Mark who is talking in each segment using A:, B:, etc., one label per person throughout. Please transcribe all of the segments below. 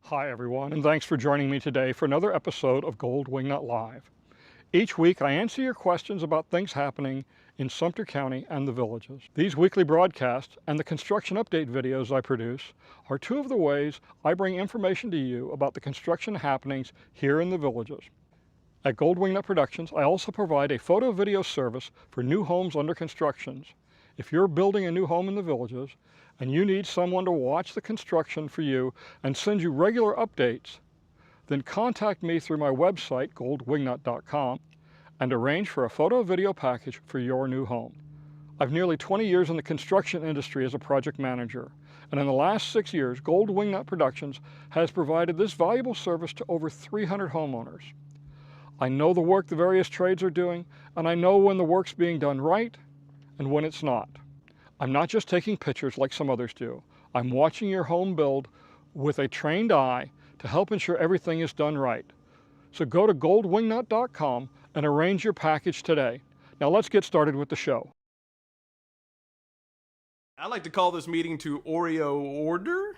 A: Hi everyone, and thanks for joining me today for another episode of Gold Wingnut Live. Each week I answer your questions about things happening in Sumter County and the villages. These weekly broadcasts and the construction update videos I produce are two of the ways I bring information to you about the construction happenings here in the villages. At Gold Wingnut Productions, I also provide a photo video service for new homes under construction. If you're building a new home in the villages and you need someone to watch the construction for you and send you regular updates, then contact me through my website, goldwingnut.com, and arrange for a photo video package for your new home. I've nearly 20 years in the construction industry as a project manager, and in the last 6 years, Gold Wingnut Productions has provided this valuable service to over 300 homeowners. I know the work the various trades are doing, and I know when the work's being done right and when it's not. I'm not just taking pictures like some others do. I'm watching your home build with a trained eye to help ensure everything is done right. So go to goldwingnut.com and arrange your package today. Now let's get started with the show.
B: I like to call this meeting to Oreo order.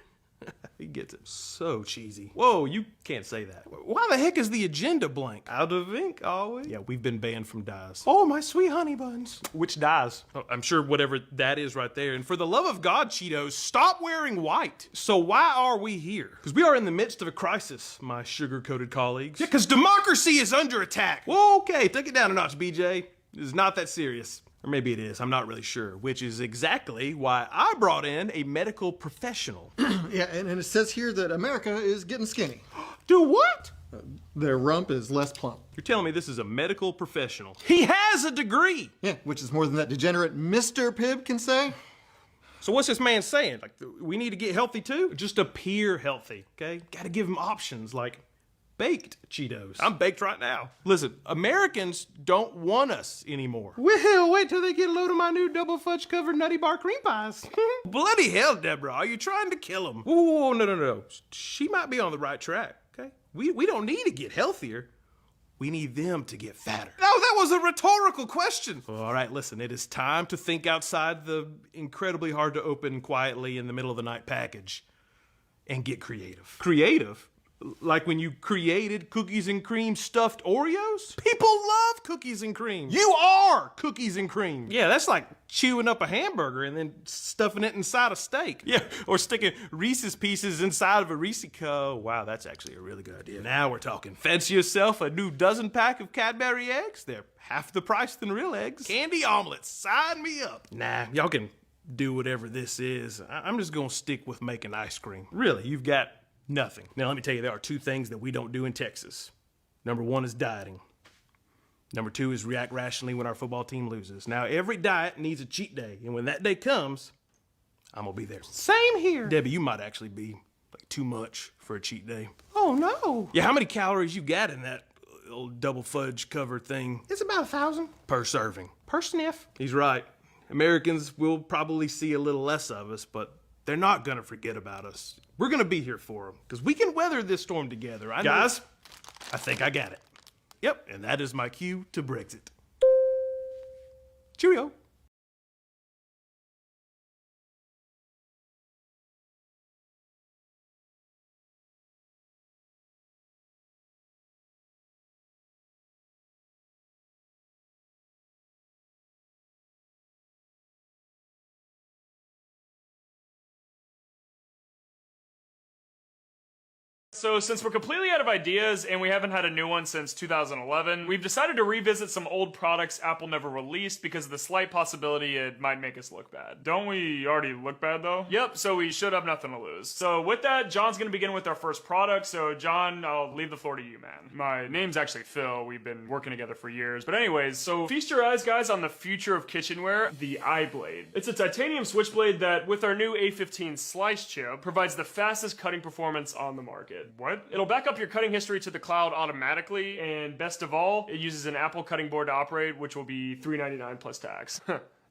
B: He gets it. So cheesy. Whoa, you can't say that. Why the heck is the agenda blank? Out of ink, are we? Yeah, we've been banned from dyes. Oh, my sweet honey buns. Which dyes? Oh, I'm sure whatever that is right there. And for the love of God, Cheetos, stop wearing white. So why are we here? Because we are in the midst of a crisis, my sugar-coated colleagues. Yeah, because democracy is under attack. Well, okay, take it down a notch, BJ. It's not that serious. Or maybe it is, I'm not really sure, which is exactly why I brought in a medical professional.
C: Yeah, and it says here that America is getting skinny.
B: Do what?
C: Their rump is less plump.
B: You're telling me this is a medical professional? He has a degree!
C: Yeah, which is more than that degenerate Mr. Pibb can say.
B: So what's this man saying? Like, we need to get healthy too? Just appear healthy, okay? Gotta give him options like baked Cheetos. I'm baked right now. Listen, Americans don't want us anymore. Well, wait till they get a load of my new double fudge covered nutty bar cream pies. Bloody hell, Deborah, are you trying to kill them? Whoa, no. She might be on the right track, okay? We don't need to get healthier. We need them to get fatter. No, that was a rhetorical question. All right, listen, it is time to think outside the incredibly hard to open quietly in the middle of the night package and get creative. Creative? Like when you created cookies and cream stuffed Oreos? People love cookies and cream. You are cookies and cream. Yeah, that's like chewing up a hamburger and then stuffing it inside a steak. Yeah, or sticking Reese's Pieces inside of a Reese Co. Wow, that's actually a really good idea. Now we're talking. Fancy yourself a new dozen pack of Cadbury eggs? They're half the price than real eggs. Candy omelets, sign me up. Nah, y'all can do whatever this is. I'm just gonna stick with making ice cream. Really, you've got nothing. Now, let me tell you, there are two things that we don't do in Texas. Number one is dieting. Number two is react rationally when our football team loses. Now, every diet needs a cheat day, and when that day comes, I'm gonna be there. Same here. Debbie, you might actually be like too much for a cheat day. Oh, no. Yeah, how many calories you got in that little double fudge covered thing? It's about 1,000. Per serving. Per sniff. He's right. Americans will probably see a little less of us, but they're not gonna forget about us. We're gonna be here for them, because we can weather this storm together. Guys, I think I got it. Yep, and that is my cue to Brexit. Cheerio.
D: So since we're completely out of ideas and we haven't had a new one since 2011, we've decided to revisit some old products Apple never released because of the slight possibility it might make us look bad. Don't we already look bad though? Yep, so we should have nothing to lose. So with that, John's gonna begin with our first product. So John, I'll leave the floor to you, man. My name's actually Phil. We've been working together for years. But anyways, so feast your eyes, guys, on the future of kitchenware, the iBlade. It's a titanium switchblade that, with our new A15 slice chip, provides the fastest cutting performance on the market. What? It'll back up your cutting history to the cloud automatically, and best of all, it uses an Apple cutting board to operate, which will be $3.99 plus tax.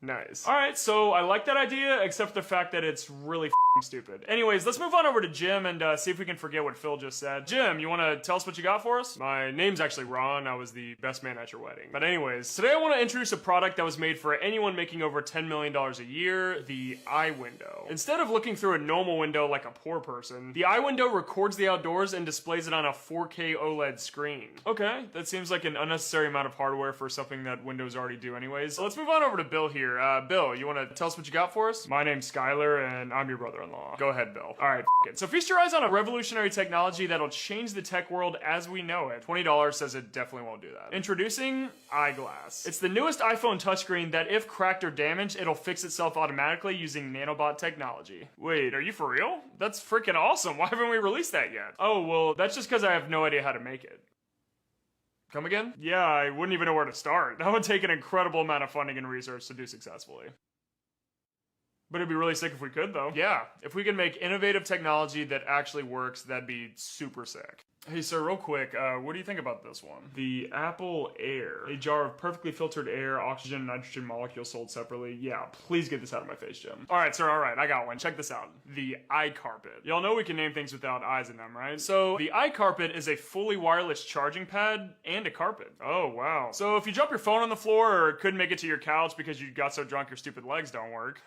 D: Nice. All right, so I like that idea, except for the fact that it's really f***ing stupid. Anyways, let's move on over to Jim and see if we can forget what Phil just said. Jim, you want to tell us what you got for us? My name's actually Ron. I was the best man at your wedding. But anyways, today I want to introduce a product that was made for anyone making over $10 million a year, the eye window. Instead of looking through a normal window like a poor person, the eye window records the outdoors and displays it on a 4K OLED screen. Okay, that seems like an unnecessary amount of hardware for something that Windows already do anyways. So let's move on over to Bill here. Bill, you want to tell us what you got for us? My name's Skylar, and I'm your brother-in-law. Go ahead, Bill. All right, it. So feast your eyes on a revolutionary technology that'll change the tech world as we know it. $20 says it definitely won't do that. Introducing Eyeglass. It's the newest iPhone touchscreen that if cracked or damaged, it'll fix itself automatically using nanobot technology. Wait, are you for real? That's freaking awesome. Why haven't we released that yet? Oh, well, that's just because I have no idea how to make it. Come again? Yeah, I wouldn't even know where to start. That would take an incredible amount of funding and research to do successfully. But it'd be really sick if we could, though. Yeah, if we could make innovative technology that actually works, that'd be super sick. Hey, sir, real quick, what do you think about this one? The Apple Air. A jar of perfectly filtered air, oxygen, and nitrogen molecules sold separately. Yeah, please get this out of my face, Jim. Alright, sir, alright, I got one. Check this out. The Eye Carpet. Y'all know we can name things without eyes in them, right? So, the Eye Carpet is a fully wireless charging pad and a carpet. Oh, wow. So, if you drop your phone on the floor or couldn't make it to your couch because you got so drunk your stupid legs don't work,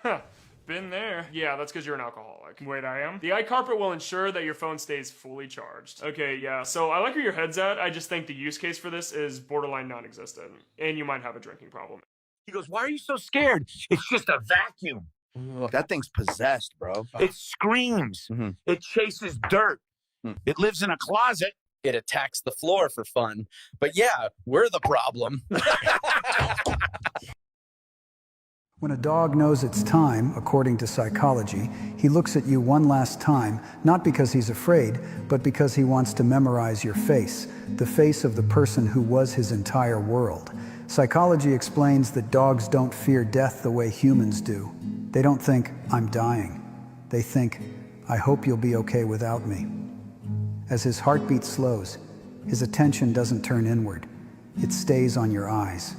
D: been there. Yeah, that's because you're an alcoholic. Wait, I am? The Eye Carpet will ensure that your phone stays fully charged. Okay, yeah, so I like where your head's at. I just think the use case for this is borderline non-existent. And you might have a drinking problem.
E: He goes, why are you so scared? It's just a vacuum.
F: That thing's possessed, bro.
E: It screams. It chases dirt. It lives in a closet.
F: It attacks the floor for fun. But yeah, we're the problem.
G: When a dog knows it's time, according to psychology, he looks at you one last time, not because he's afraid, but because he wants to memorize your face, the face of the person who was his entire world. Psychology explains that dogs don't fear death the way humans do. They don't think, I'm dying. They think, I hope you'll be okay without me. As his heartbeat slows, his attention doesn't turn inward. It stays on your eyes.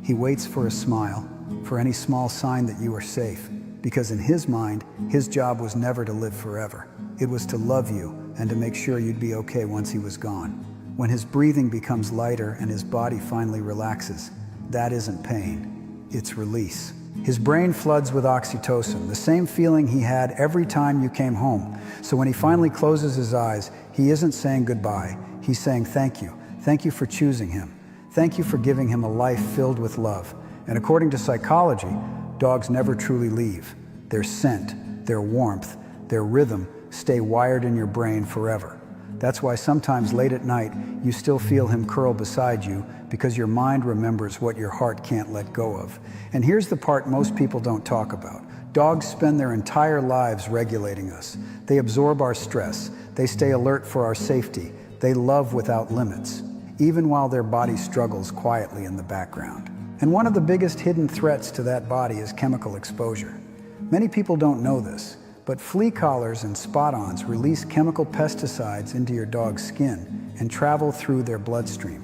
G: He waits for a smile, for any small sign that you are safe, because in his mind, his job was never to live forever. It was to love you and to make sure you'd be okay once he was gone. When his breathing becomes lighter and his body finally relaxes, that isn't pain, it's release. His brain floods with oxytocin, the same feeling he had every time you came home. So when he finally closes his eyes, he isn't saying goodbye, he's saying thank you. Thank you for choosing him. Thank you for giving him a life filled with love. And according to psychology, dogs never truly leave. Their scent, their warmth, their rhythm stay wired in your brain forever. That's why sometimes late at night, you still feel him curl beside you because your mind remembers what your heart can't let go of. And here's the part most people don't talk about. Dogs spend their entire lives regulating us. They absorb our stress. They stay alert for our safety. They love without limits, even while their body struggles quietly in the background. And one of the biggest hidden threats to that body is chemical exposure. Many people don't know this, but flea collars and spot-ons release chemical pesticides into your dog's skin and travel through their bloodstream.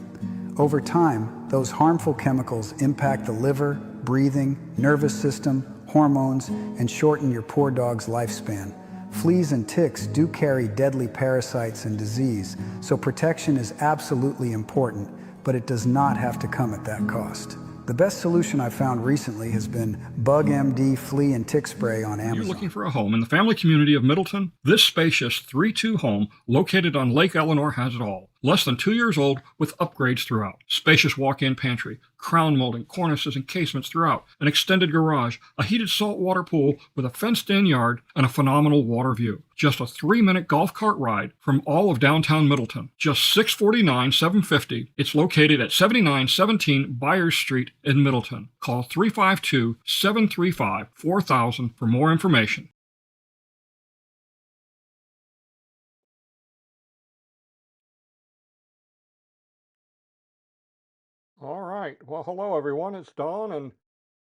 G: Over time, those harmful chemicals impact the liver, breathing, nervous system, hormones, and shorten your poor dog's lifespan. Fleas and ticks do carry deadly parasites and disease, so protection is absolutely important, but it does not have to come at that cost. The best solution I've found recently has been Bug MD Flea and Tick Spray on Amazon.
A: You're looking for a home in the family community of Middleton? This spacious 3-2 home located on Lake Eleanor has it all. Less than 2 years old with upgrades throughout. Spacious walk-in pantry, crown molding, cornices and casements throughout, an extended garage, a heated saltwater pool with a fenced-in yard, and a phenomenal water view. Just a 3-minute golf cart ride from all of downtown Middleton. Just $649,750. It's located at 7917 Byers Street in Middleton. Call 352-735-4000 for more information. All right. Well, hello, everyone. It's Dawn, and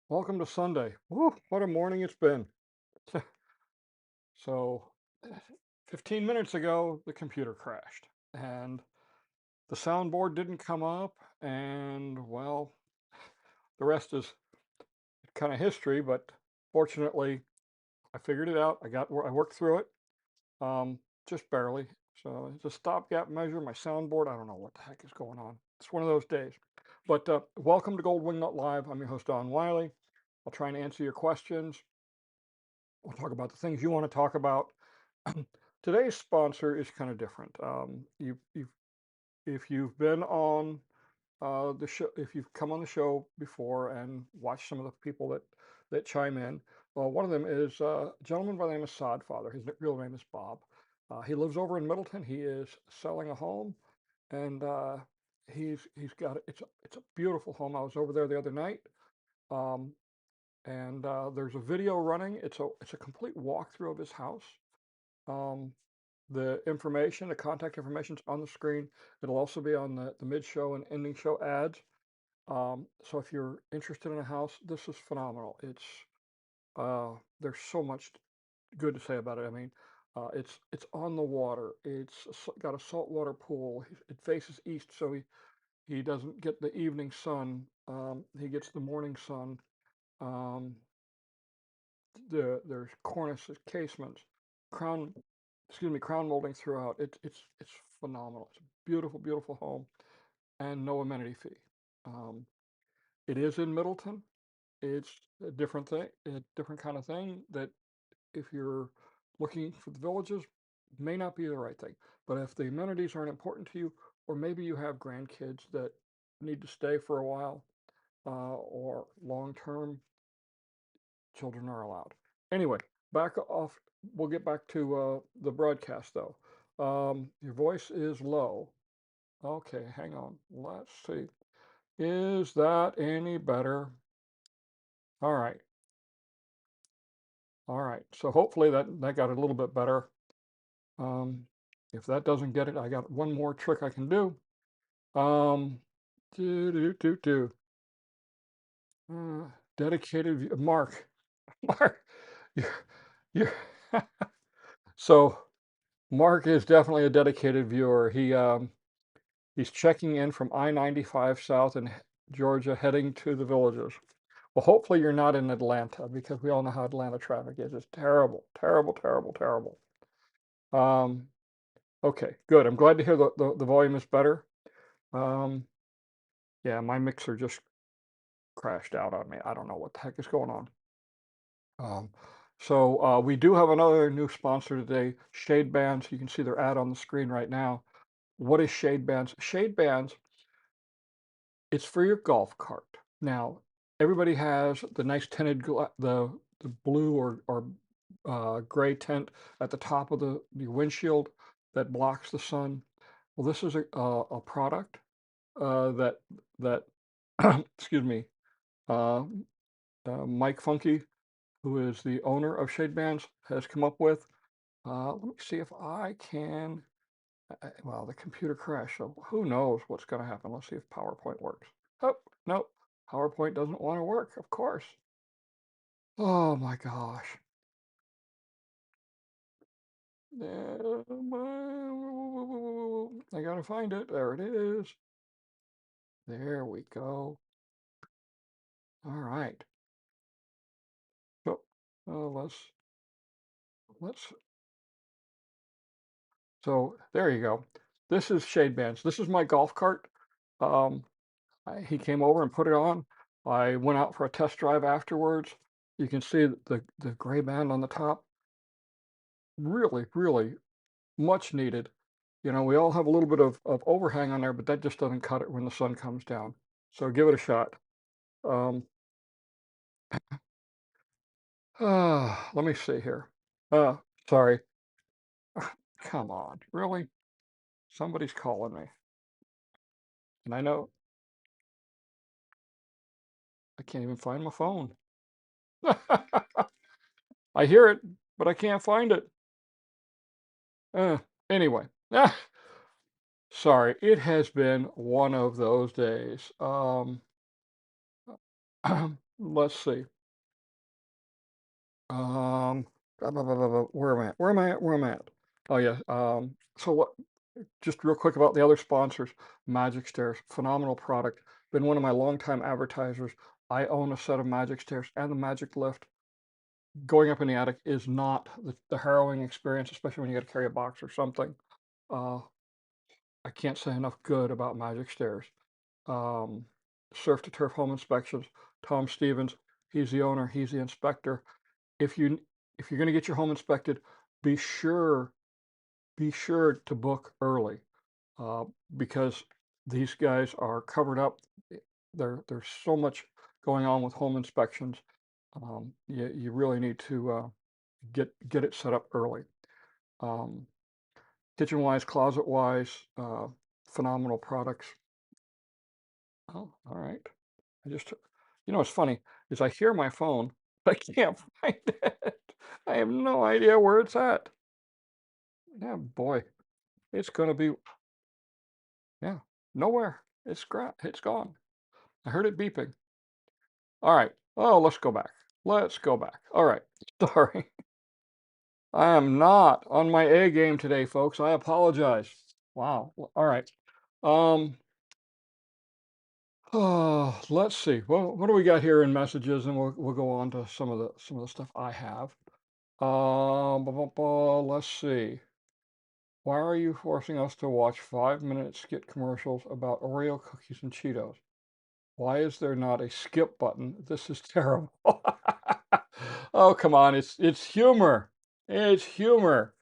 A: welcome to Sunday. Woo, what a morning it's been. So, 15 minutes ago, the computer crashed, and the soundboard didn't come up, and, well, the rest is, it kind of history, but fortunately I figured it out. I worked through it, just barely. So it's a stopgap measure. My soundboard, I don't know what the heck is going on. It's one of those days. But welcome to Gold Wingnut Live. I'm your host, Don Wiley. I'll try and answer your questions. We'll talk about the things you want to talk about. Today's sponsor is kind of different. If you've been on the show, if you've come on the show before and watched some of the people that chime in, well, one of them is a gentleman by the name of Sodfather. His real name is Bob. He lives over in Middleton. He is selling a home, and he's got it's a beautiful home. I was over there the other night, um, and there's a video running. It's a complete walkthrough of his house. Um, the information, the contact information's on the screen. It'll also be on the mid-show and ending show ads. So if you're interested in a house, this is phenomenal. There's so much good to say about it. I mean, it's on the water. It's got a saltwater pool. It faces east, so he doesn't get the evening sun. He gets the morning sun. Um, there's cornices, casements, crown crown molding throughout. It's phenomenal. It's a beautiful, beautiful home, and no amenity fee. Um, it is in Middleton. It's a different thing, a different kind of thing that if you're looking for the villages, may not be the right thing. But if the amenities aren't important to you, or maybe you have grandkids that need to stay for a while, or long term, children are allowed. Anyway, back off. We'll get back to the broadcast though. Your voice is low. Okay, hang on. Let's see. Is that any better? All right. All right. So hopefully that got a little bit better. If that doesn't get it, I got one more trick I can do. Um, do do do do. Dedicated Mark. Mark, you're, you're so Mark is definitely a dedicated viewer. He's checking in from I-95 south in Georgia, heading to the villages. Well, hopefully you're not in Atlanta because we all know how Atlanta traffic is. It's terrible, terrible, terrible, terrible. Okay, good. I'm glad to hear the volume is better. Yeah, my mixer just crashed out on me. I don't know what the heck is going on. So we do have another new sponsor today, Shade Bands. You can see their ad on the screen right now. What is Shade Bands? Shade Bands, it's for your golf cart. Now, everybody has the nice tinted, the blue or gray tint at the top of the windshield that blocks the sun. Well, this is a product that excuse me, uh, Mike Funky, who is the owner of Shade Bands, has come up with. Let me see if I can. Well, the computer crashed, so who knows what's going to happen. Let's see if PowerPoint works. Oh, no, PowerPoint doesn't want to work, of course. Oh my gosh. I gotta find it. There it is. There we go. All right. So let's. So there you go. This is Shade Bands. This is my golf cart. Um, he came over and put it on. I went out for a test drive afterwards. You can see the gray band on the top. Really, really much needed. You know, we all have a little bit of overhang on there, but that just doesn't cut it when the sun comes down. So give it a shot. Let me see here. Sorry. Come on, really? Somebody's calling me. And I know I can't even find my phone. I hear it, but I can't find it. Anyway, sorry, it has been one of those days. Let's see. Where am I at? Where am I at? Where am I at? Oh yeah. So what? Just real quick about the other sponsors. Magic Stairs, phenomenal product. Been one of my longtime advertisers. I own a set of magic stairs and the magic lift. Going up in the attic is not the harrowing experience, especially when you got to carry a box or something. Uh, I can't say enough good about magic stairs. Um, Surf to Turf Home Inspections, Tom Stevens, he's the owner, he's the inspector. If you if you're going to get your home inspected, be sure to book early, uh, because these guys are covered up. There's so much going on with home inspections. You really need to get it set up early. Um, Kitchen wise, closet wise, phenomenal products. Oh, all right. I just, what's funny is I hear my phone, but I can't find it. I have no idea where it's at. Yeah, boy, it's gonna be, yeah, nowhere. It's gone. I heard it beeping. All right. Oh, let's go back. Let's go back. All right. Sorry. I am not on my A game today, folks. I apologize. Wow. All right. Um, oh, let's see. Well, what do we got here in messages, and we'll go on to some of the stuff I have. Let's see. Why are you forcing us to watch 5-minute skit commercials about Oreo cookies and Cheetos? Why is there not a skip button? This is terrible. Oh, come on. It's humor. It's humor.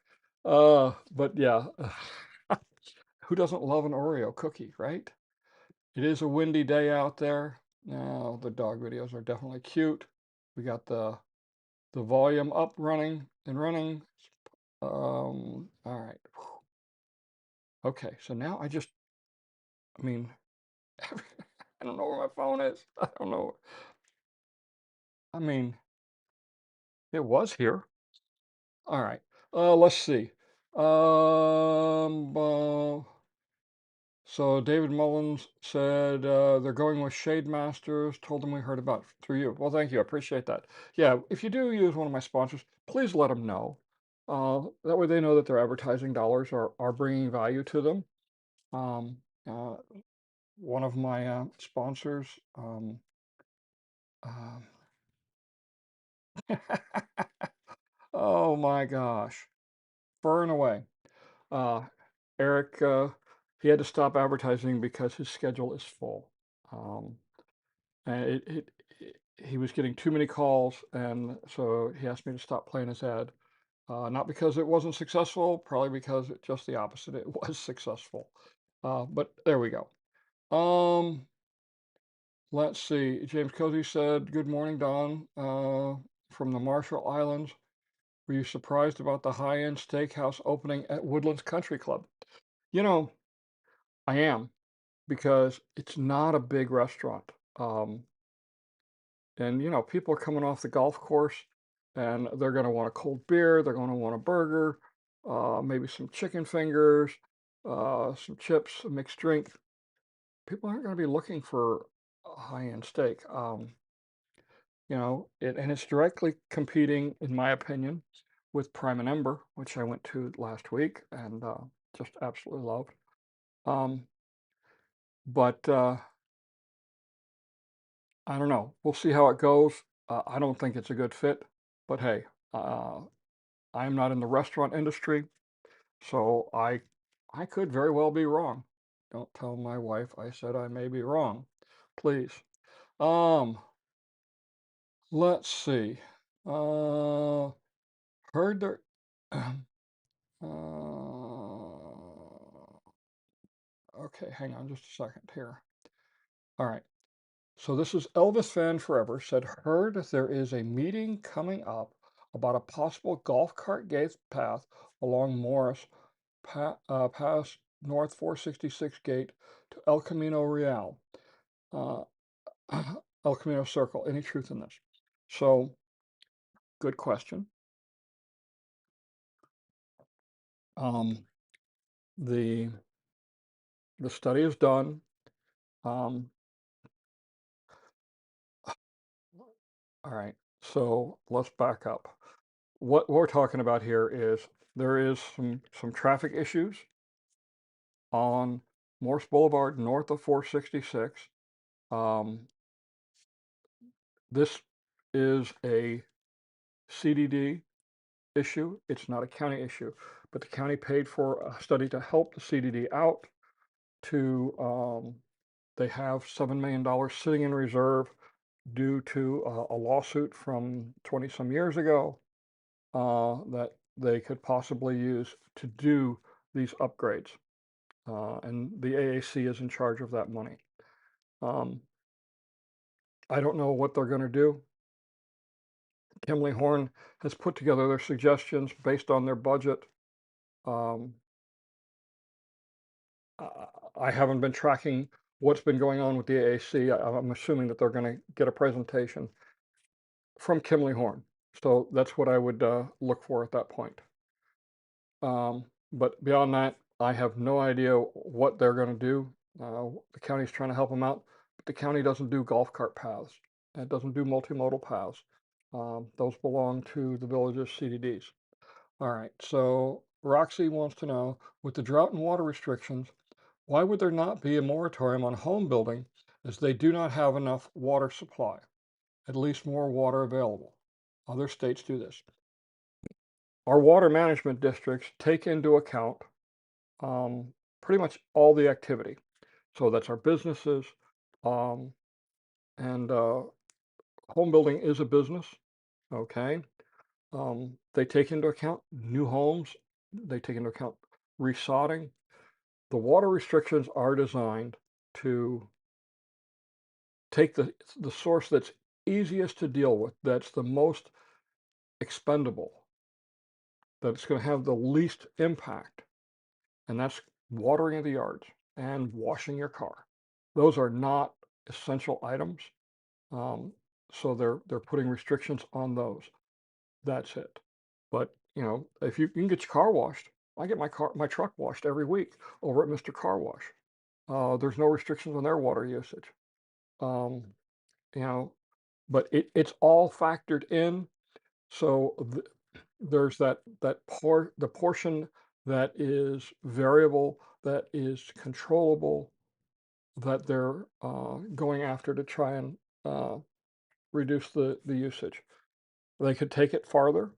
A: But yeah. Who doesn't love an Oreo cookie, right? It is a windy day out there. Now, the dog videos are definitely cute. We got the volume up running and running. All right. Okay, so now I mean, I don't know where my phone is. I don't know. I mean, it was here. All right. Let's see. Uh, so David Mullins said they're going with Shade Masters. Told them we heard about through you. Well, thank you. I appreciate that. Yeah, if you do use one of my sponsors, please let them know. That way they know that their advertising dollars are bringing value to them. Um, uh, One of my sponsors. Um, oh my gosh, burn away. Uh, Eric, he had to stop advertising because his schedule is full. Um, and he was getting too many calls, and so he asked me to stop playing his ad. Not because it wasn't successful, probably because it just the opposite. It was successful. But there we go. Let's see. James Cozy said, "Good morning, Don, from the Marshall Islands. Were you surprised about the high-end steakhouse opening at Woodlands Country Club?" You know, I am, because it's not a big restaurant. And people are coming off the golf course and they're going to want a cold beer, they're going to want a burger, maybe some chicken fingers, some chips, a mixed drink. People aren't going to be looking for a high-end steak. And it's directly competing, in my opinion, with Prime and Ember, which I went to last week and just absolutely loved. But I don't know. We'll see how it goes. I don't think it's a good fit, but hey, I'm not in the restaurant industry, so I could very well be wrong. Don't tell my wife I said I may be wrong, please. Um, let's see. Uh, Heard there. Okay, hang on just a second here. All right. So this is Elvis Fan Forever said, heard there is a meeting coming up about a possible golf cart gate path along Morris past North 466 Gate to El Camino Real, uh, El Camino Circle. Any truth in this? So, good question. Um, the study is done. All right, so let's back up. What we're talking about here is there is some traffic issues on Morse Boulevard north of 466. Um, This is a CDD issue. It's not a county issue, but the county paid for a study to help the CDD out to, they have $7 million sitting in reserve due to a lawsuit from 20 some years ago that they could possibly use to do these upgrades. And the AAC is in charge of that money. I don't know what they're going to do. Kimley Horn has put together their suggestions based on their budget. Um, I haven't been tracking what's been going on with the AAC. I'm assuming that they're going to get a presentation from Kimley Horn. So that's what I would look for at that point. But beyond that, I have no idea what they're going to do. The county's trying to help them out, but the county doesn't do golf cart paths. It doesn't do multimodal paths. Those belong to the village's CDDs. All right, so Roxy wants to know, with the drought and water restrictions, why would there not be a moratorium on home building as they do not have enough water supply, at least more water available? Other states do this. Our water management districts take into account pretty much all the activity. So that's our businesses, and home building is a business, okay? They take into account new homes, they take into account resodding. The water restrictions are designed to take the source that's easiest to deal with, that's the most expendable, that's going to have the least impact, and that's watering of the yards and washing your car. Those are not essential items, so they're putting restrictions on those. That's it. But you know, if you can get your car washed, I get my truck washed every week over at Mr. Car Wash. There's no restrictions on their water usage. Um, you know, but it's all factored in. So there's the portion that is variable, that is controllable, that they're going after to try and reduce the usage. They could take it farther,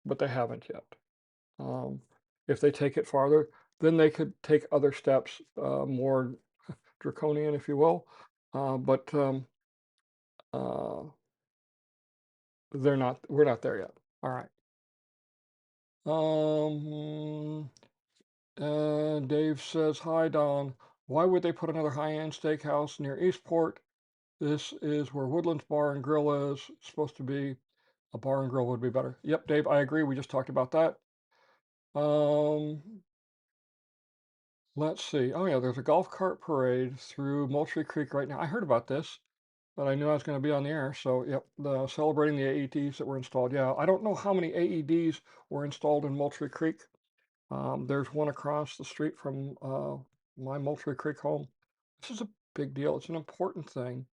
A: but they haven't yet. If they take it farther, then they could take other steps, more draconian, if you will. But they're not. We're not there yet. All right. Dave says, "Hi, Don. Why would they put another high-end steakhouse near Eastport? This is where Woodlands Bar and Grill is supposed to be. A bar and grill would be better." Yep, Dave, I agree. We just talked about that. Let's see. Oh yeah, there's a golf cart parade through Moultrie Creek right now. I heard about this, but I knew I was going to be on the air. So yep, celebrating the AEDs that were installed. Yeah, I don't know how many AEDs were installed in Moultrie Creek. There's one across the street from my Moultrie Creek home. This is a big deal. It's an important thing.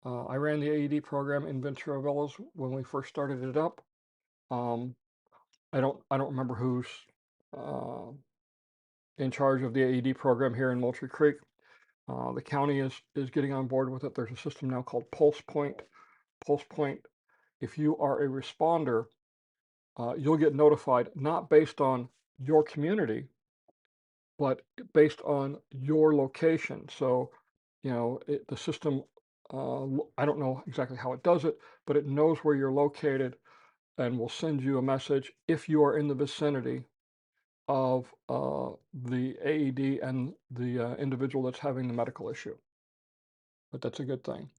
A: I ran the AED program in Ventura Villas when we first started it up. I don't remember who's in charge of the AED program here in Moultrie Creek. The county is getting on board with it. There's a system now called Pulse Point. Pulse Point, if you are a responder, you'll get notified not based on your community, but based on your location. So, you know, the system, I don't know exactly how it does it, but it knows where you're located and will send you a message if you are in the vicinity of the AED and the individual that's having the medical issue. But that's a good thing.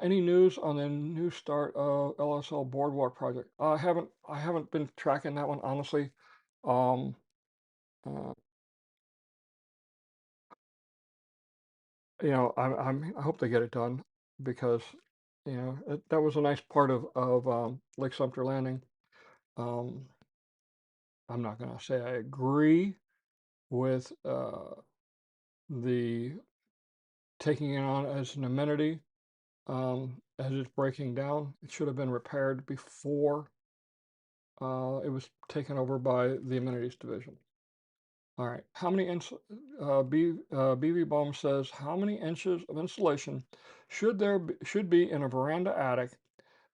A: Any news on the new start LSL Boardwalk project? I haven't been tracking that one, honestly. Um, uh, you know, I hope they get it done because you know that was a nice part of Lake Sumter Landing. Um, I'm not gonna say I agree with the taking it on as an amenity as it's breaking down. It should have been repaired before it was taken over by the amenities division. All right, how many BV Bomb says, how many inches of insulation should be in a veranda attic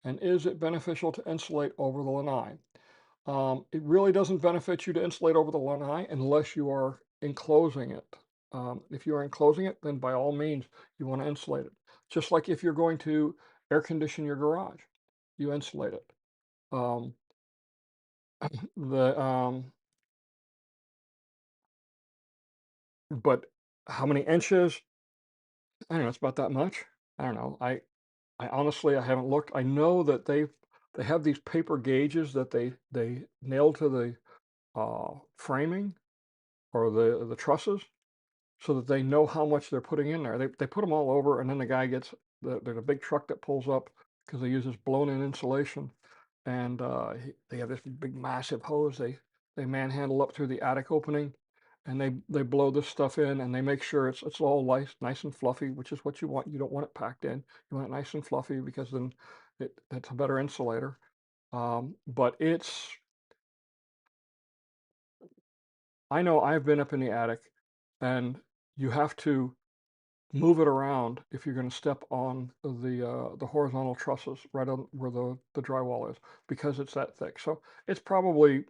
A: And is it beneficial to insulate over the lanai? It really doesn't benefit you to insulate over the lanai unless you are enclosing it. If you are enclosing it, then by all means, you want to insulate it. Just like if you're going to air condition your garage, you insulate it. Um, the but how many inches? I don't know. It's about that much. I don't know. I honestly I haven't looked. I know that they have these paper gauges that they nail to the framing or the trusses so that they know how much they're putting in there. They put them all over, and then the guy gets there's a big truck that pulls up because they use this blown-in insulation, and they have this big massive hose. They manhandle up through the attic opening, and they blow this stuff in, and they make sure it's all nice and fluffy, which is what you want. You don't want it packed in. You want it nice and fluffy because then it's a better insulator. But I know I've been up in the attic, and you have to move it around if you're going to step on the horizontal trusses right on where the drywall is because it's that thick. So it's probably,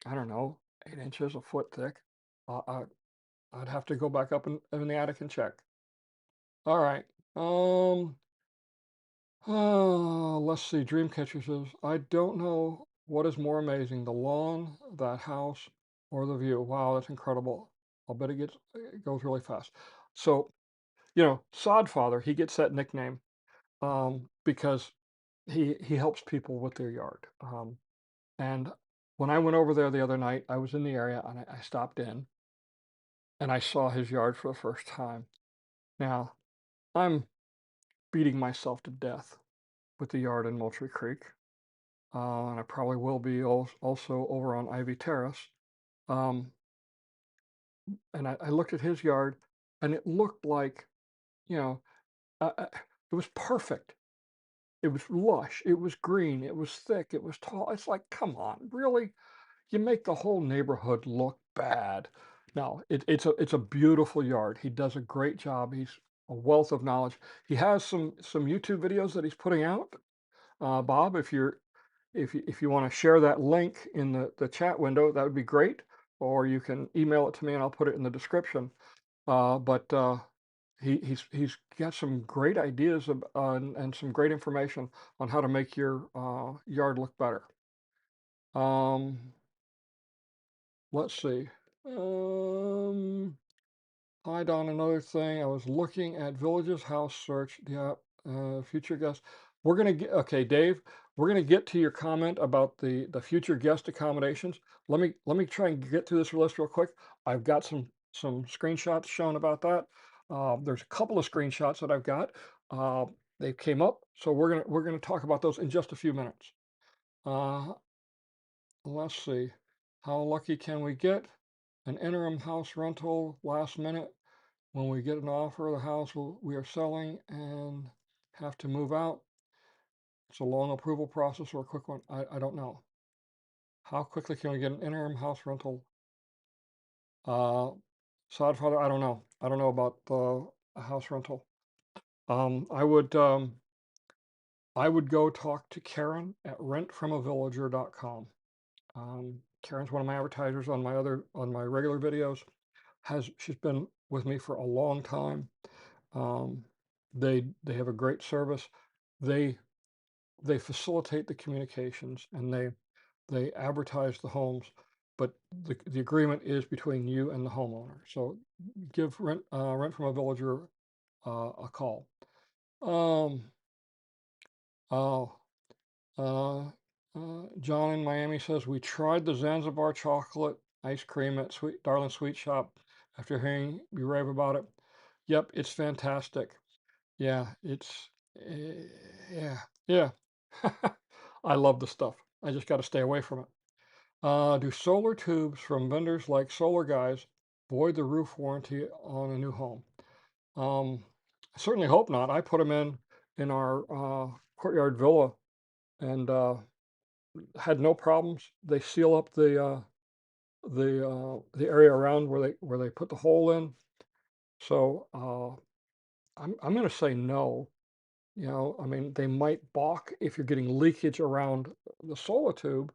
A: I don't know, 8 inches, a foot thick. Uh, I, I'd have to go back up in the attic and check. All right. Let's see. Dreamcatcher says, I don't know what is more amazing, the lawn, that house, or the view. Wow, that's incredible. I'll bet it goes really fast. So, Sod Father, he gets that nickname because he helps people with their yard. And when I went over there the other night, I was in the area and I stopped in and I saw his yard for the first time. Now, I'm beating myself to death with the yard in Moultrie Creek. And I probably will be also over on Ivy Terrace. Um, and I looked at his yard and it looked like, you know, it was perfect. It was lush, it was green, it was thick, it was tall. It's like, come on, really? You make the whole neighborhood look bad. No, it's a beautiful yard. He does a great job. He's a wealth of knowledge. He has some YouTube videos that he's putting out. Bob, if you want to share that link in the chat window, that would be great. Or you can email it to me and I'll put it in the description. But he's got some great ideas and some great information on how to make your yard look better. Let's see. Hi Don, another thing. I was looking at Village's house search. Yeah, future guest. We're gonna get okay, Dave. We're gonna get to your comment about the future guest accommodations. Let me try and get through this list real quick. I've got some screenshots shown about that. There's a couple of screenshots that I've got. Uh, they came up, so we're gonna talk about those in just a few minutes. Uh, let's see. How lucky can we get? An interim house rental last minute when we get an offer of the house we are selling and have to move out. It's a long approval process or a quick one. I don't know. How quickly can we get an interim house rental? Uh, Sodfather, I don't know. I don't know about a house rental. I would go talk to Karen at rentfromavillager.com. Karen's one of my advertisers on my regular videos. She's been with me for a long time. Um, they have a great service. They they facilitate the communications and they advertise the homes, but the agreement is between you and the homeowner. So give Rent from a Villager a call. Um, oh, uh, John in Miami says we tried the Zanzibar chocolate ice cream at Sweet Darling Sweet Shop after hearing you rave about it. Yep, it's fantastic. Yeah, eh, yeah, yeah. I love the stuff. I just got to stay away from it. Do solar tubes from vendors like Solar Guys void the roof warranty on a new home? I certainly hope not. I put them in our courtyard villa and had no problems. They seal up the area around where they put the hole in. So I'm going to say no. You know, I mean, they might balk if you're getting leakage around the solar tube,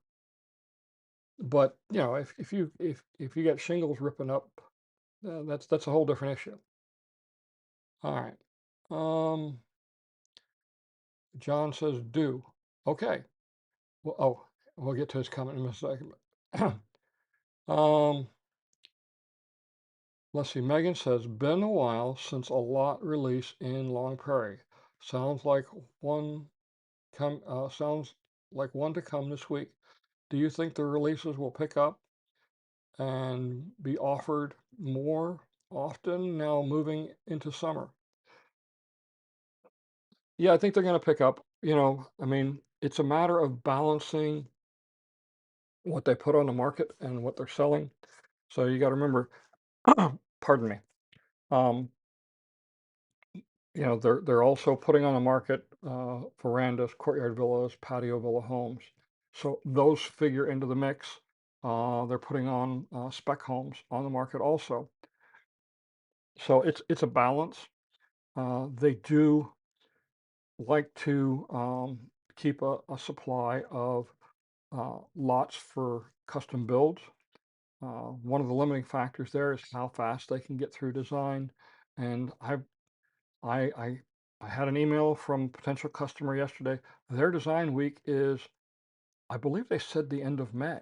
A: but you know, if you get shingles ripping up, that's a whole different issue. All right. Um, John says do. Okay. Well, oh, we'll get to his comment in a second. um, let's see. Megan says, been a while since a lot release in Long Prairie. Sounds like one sounds like one to come this week. Do you think the releases will pick up and be offered more often now moving into summer? Yeah, I think they're going to pick up. You know, I mean, it's a matter of balancing what they put on the market and what they're selling. So you got to remember, pardon me. Um, you know, they're also putting on the market verandas, courtyard villas, patio villa homes. So those figure into the mix. They're putting on spec homes on the market also. So it's a balance. They do like to keep a supply of lots for custom builds. One of the limiting factors there is how fast they can get through design. And I, I, I had an email from a potential customer yesterday. Their design week is, I believe they said the end of May.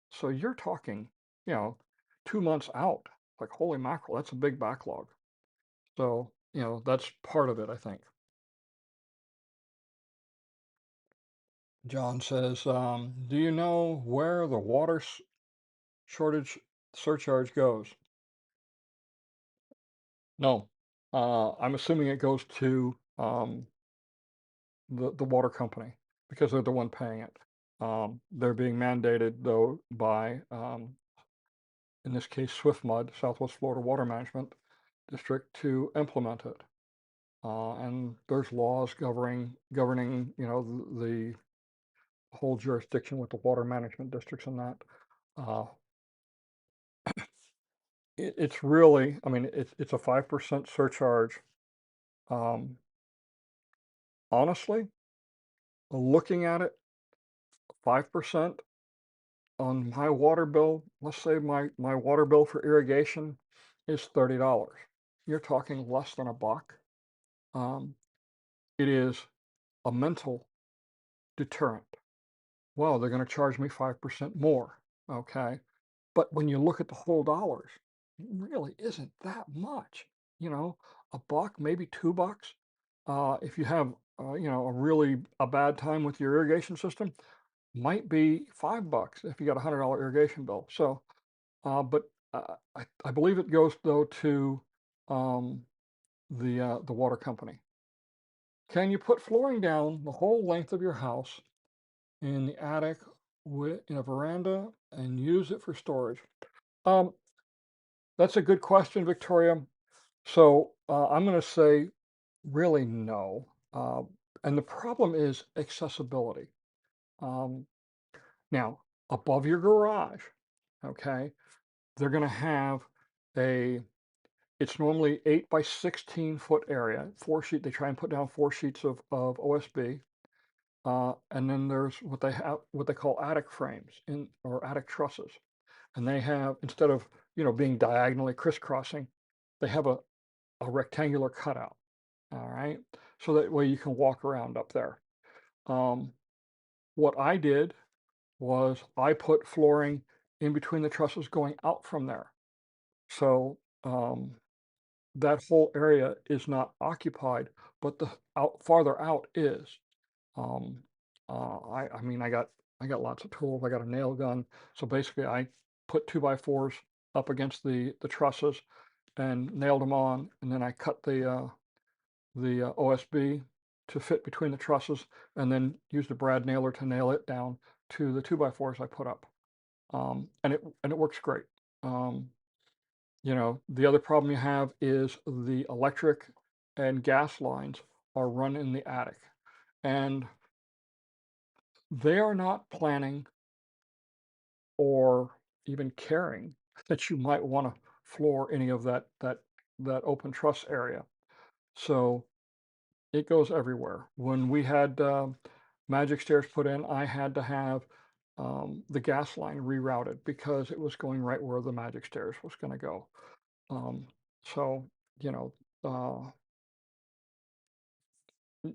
A: So you're talking, you know, 2 months out. Like, holy mackerel, that's a big backlog. So, you know, that's part of it, I think. John says, do you know where the water shortage surcharge goes? No. I'm assuming it goes to the water company because they're the one paying it. They're being mandated though by, in this case, SwiftMud, Southwest Florida Water Management District, to implement it. And there's laws governing, you know, the whole jurisdiction with the water management districts and that. Uh, it's really, I mean, it's a 5% surcharge. Um, honestly, looking at it, 5% on my water bill, let's say my water bill for irrigation is $30. You're talking less than a buck. Um, it is a mental deterrent. Well, they're going to charge me 5% more. Okay. But when you look at the whole dollars, it really isn't that much. You know, a buck, maybe $2. If you have, you know, a bad time with your irrigation system, might be $5 if you got $100 irrigation bill. So, but I believe it goes though to um, the water company. Can you put flooring down the whole length of your house in the attic in a veranda and use it for storage? Um, that's a good question, Victoria. So I'm going to say really no. And the problem is accessibility. Um, now, above your garage, okay, they're going to have a, it's normally 8 by 16 foot area, they try and put down 4 sheets of OSB. And then there's what they call attic frames or attic trusses. And they have, instead of, you know, being diagonally crisscrossing, they have a rectangular cutout. All right. So that way you can walk around up there. Um, what I did was I put flooring in between the trusses going out from there. So that whole area is not occupied, but the farther out is. Um, I mean, I got lots of tools. I got a nail gun. So basically, I put 2x4s up against the trusses and nailed them on, and then I cut the OSB to fit between the trusses, and then used a brad nailer to nail it down to the 2x4s I put up. And it works great. Um, you know, the other problem you have is the electric and gas lines are run in the attic, and they are not planning or even caring that you might want to floor any of that open truss area. So it goes everywhere. When we had magic stairs put in, I had to have the gas line rerouted because it was going right where the magic stairs was going to go. Um, so, you know,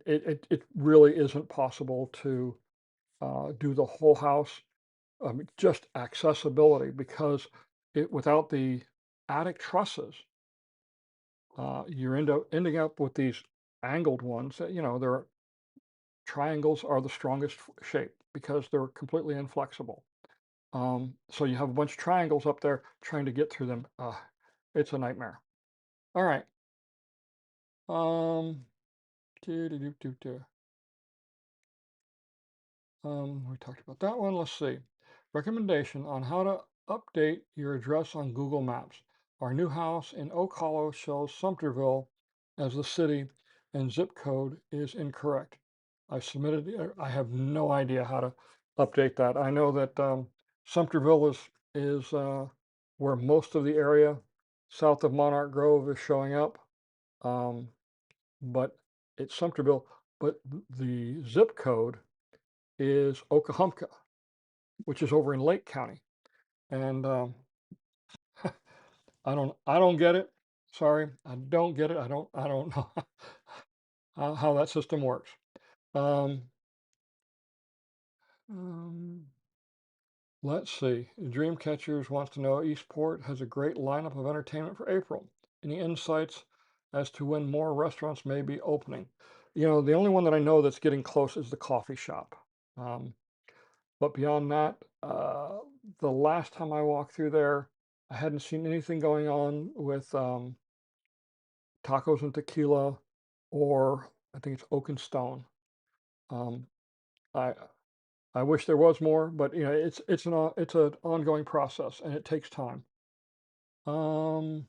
A: it really isn't possible to do the whole house. Just accessibility because without the attic trusses, you're ending up with these angled ones that, they're triangles are the strongest shape because they're completely inflexible. So you have a bunch of triangles up there trying to get through them. It's a nightmare. All right. Um, do, do, do, do, do. We talked about that one. Let's see. Recommendation on how to update your address on Google Maps. Our new house in Oak Hollow shows Sumterville as the city and zip code is incorrect. I submitted, I have no idea how to update that. I know that Sumterville is where most of the area south of Monarch Grove is showing up. Um, but it's Sumterville, but the zip code is Okahumpka, which is over in Lake County. And I don't get it. Sorry, I don't get it. I don't know how that system works. Um, um, let's see. Dreamcatchers wants to know Eastport has a great lineup of entertainment for April. Any insights as to when more restaurants may be opening? The only one that I know that's getting close is the coffee shop. Um, But beyond that, the last time I walked through there, I hadn't seen anything going on with tacos and tequila, or I think it's Oak and Stone. Um, I I wish there was more, but it's an ongoing process and it takes time. Um,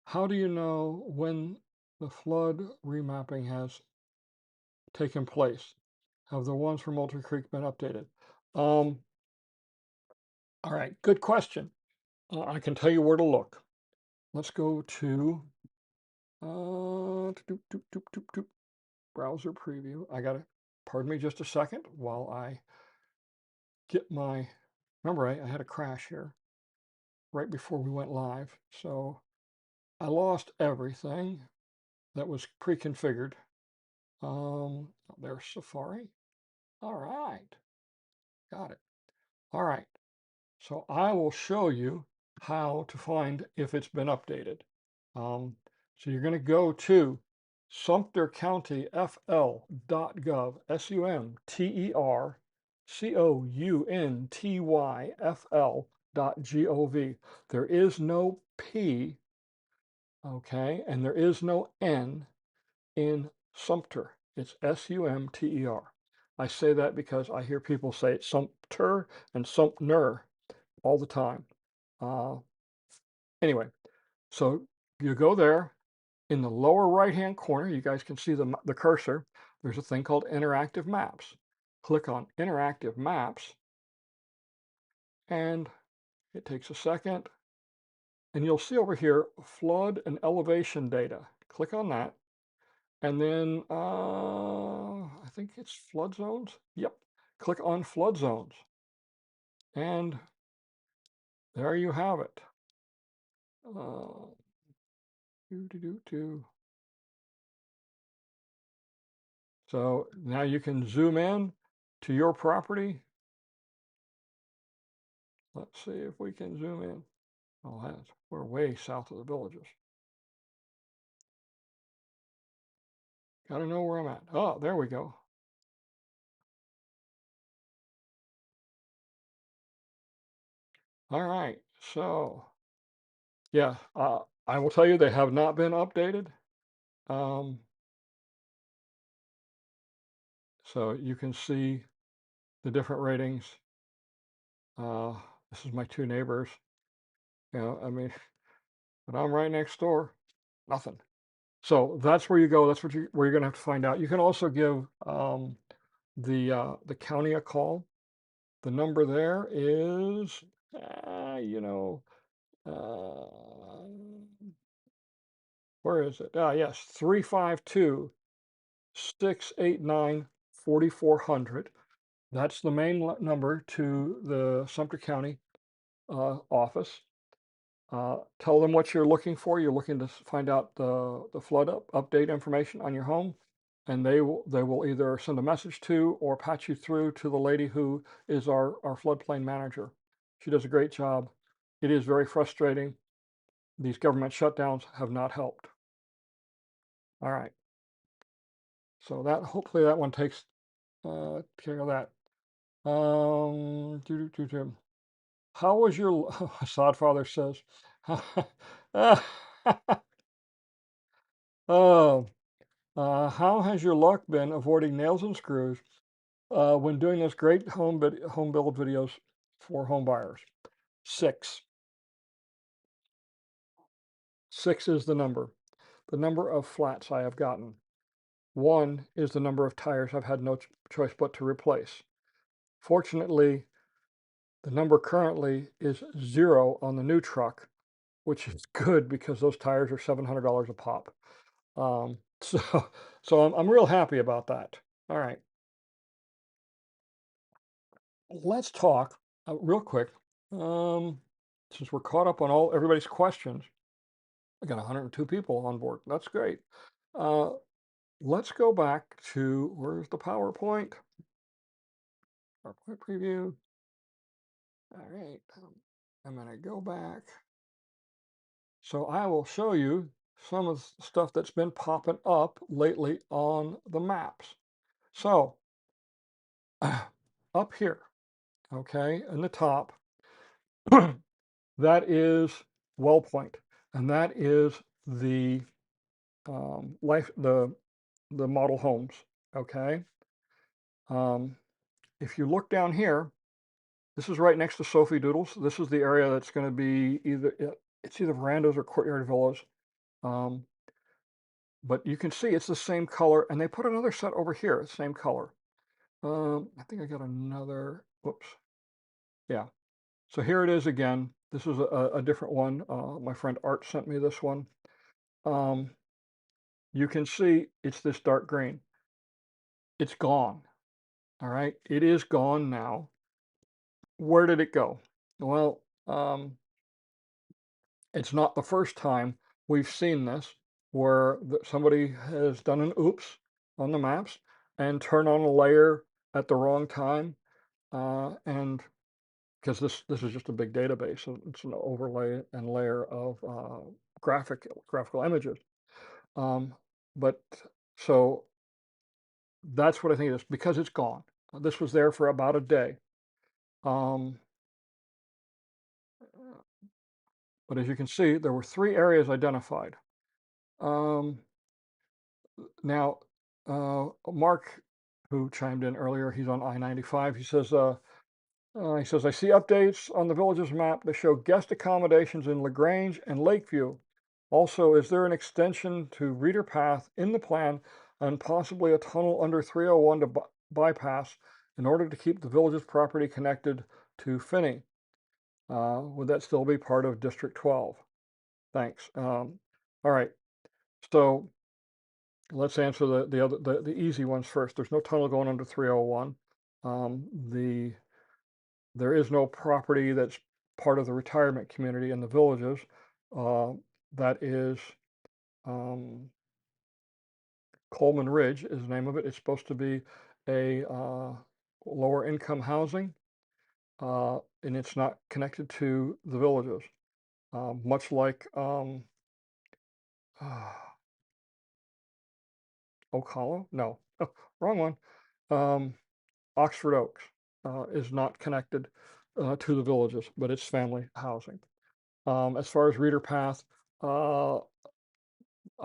A: how do you know when the flood remapping has taken place? Have the ones from Moultrie Creek been updated? Um, all right, good question. I can tell you where to look. Let's go to browser preview. Pardon me just a second while I get my, remember I had a crash here right before we went live. So I lost everything that was pre-configured. There's Safari. All right, got it. All right, so I will show you how to find if it's been updated. So you're going to go to sumtercountyfl.gov, SUMTERCOUNTYFL.gov. There is no P, okay, and there is no N in Sumter. It's SUMTER. I say that because I hear people say it's Sumter and Sumter all the time. Anyway, so you go there. In the lower right-hand corner, you guys can see the cursor. There's a thing called Interactive Maps. Click on Interactive Maps, and it takes a second. And you'll see over here, flood and elevation data. Click on that. And then, I think it's flood zones. Yep. Click on flood zones. And there you have it. Uh, do, do, do, do. So now you can zoom in to your property. Let's see if we can zoom in. Oh, we're way south of the villages. Gotta know where I'm at. Oh, there we go. All right, so yeah, I will tell you they have not been updated. Um, so you can see the different ratings. This is my two neighbors. I mean, but I'm right next door. Nothing. So that's where you go. That's where you're gonna have to find out. You can also give the county a call. The number there is, uh, where is it? Yes, 352 689 4400. That's the main number to the Sumter County office. Tell them what you're looking for. You're looking to find out the flood update information on your home, and they will either send a message to or patch you through to the lady who is our floodplain manager. She does a great job. It is very frustrating. These government shutdowns have not helped. All right. So that hopefully that one takes care of that. How was your Sodfather says? Oh, how has your luck been avoiding nails and screws when doing this great home build videos for home buyers? 6. 6 is the number of flats I have gotten. 1 is the number of tires I've had no choice but to replace. Fortunately, the number currently is 0 on the new truck, which is good because those tires are $700 a pop. So, I'm real happy about that. All right, let's talk real quick. Since we're caught up on everybody's questions, I got 102 people on board. That's great. Uh, let's go back to where's the PowerPoint? PowerPoint preview. All right, I'm gonna go back. So I will show you some of the stuff that's been popping up lately on the maps. So up here, okay, in the top, that is Wellpoint, and that is the the model homes. Okay, if you look down here, this is right next to Sophie Doodles. This is the area that's going to be it's either verandas or courtyard villas. But you can see it's the same color, and they put another set over here, same color. I think I got another, whoops. Yeah, so here it is again. This is a different one. My friend Art sent me this one. You can see it's this dark green. It's gone, all right? It is gone now. Where did it go? Well, it's not the first time we've seen this where somebody has done an oops on the maps and turned on a layer at the wrong time. And because this is just a big database, so it's an overlay and layer of graphical images. But so that's what I think it is because it's gone. This was there for about a day. Um, but as you can see, there were 3 areas identified. Um, Now, Mark, who chimed in earlier, he's on I-95. He says, I see updates on the village's map that show guest accommodations in LaGrange and Lakeview. Also, is there an extension to Reader Path in the plan and possibly a tunnel under 301 to bypass in order to keep the village's property connected to Finney? Would that still be part of District 12? Thanks. All right. So let's answer the easy ones first. There's no tunnel going under 301. There is no property that's part of the retirement community in the villages. That is Coleman Ridge is the name of it. It's supposed to be a lower income housing, and it's not connected to the villages, much like Oak Hollow. No, wrong one. Oxford Oaks is not connected to the villages, but it's family housing. As far as Reader Path, I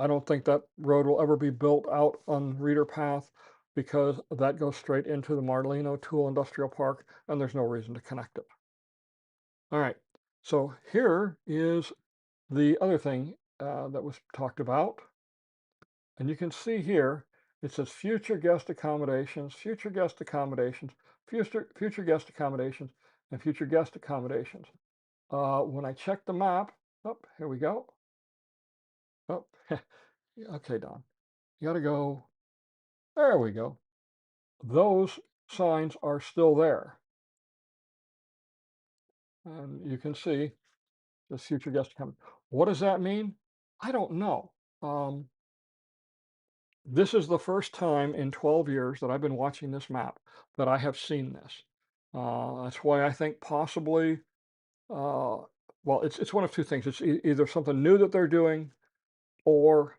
A: don't think that road will ever be built out on Reader Path because that goes straight into the Marlino Tool Industrial Park, and there's no reason to connect it. All right, so here is the other thing that was talked about. And you can see here, it says future guest accommodations, future guest accommodations, future guest accommodations, and future guest accommodations. When I check the map, oh, here we go. Oh, okay, Don, you got to go There we go. Those signs are still there. And you can see the future guest coming. What does that mean? I don't know. Um, this is the first time in 12 years that I've been watching this map that I have seen this. That's why I think possibly, well, it's one of two things. It's either something new that they're doing, or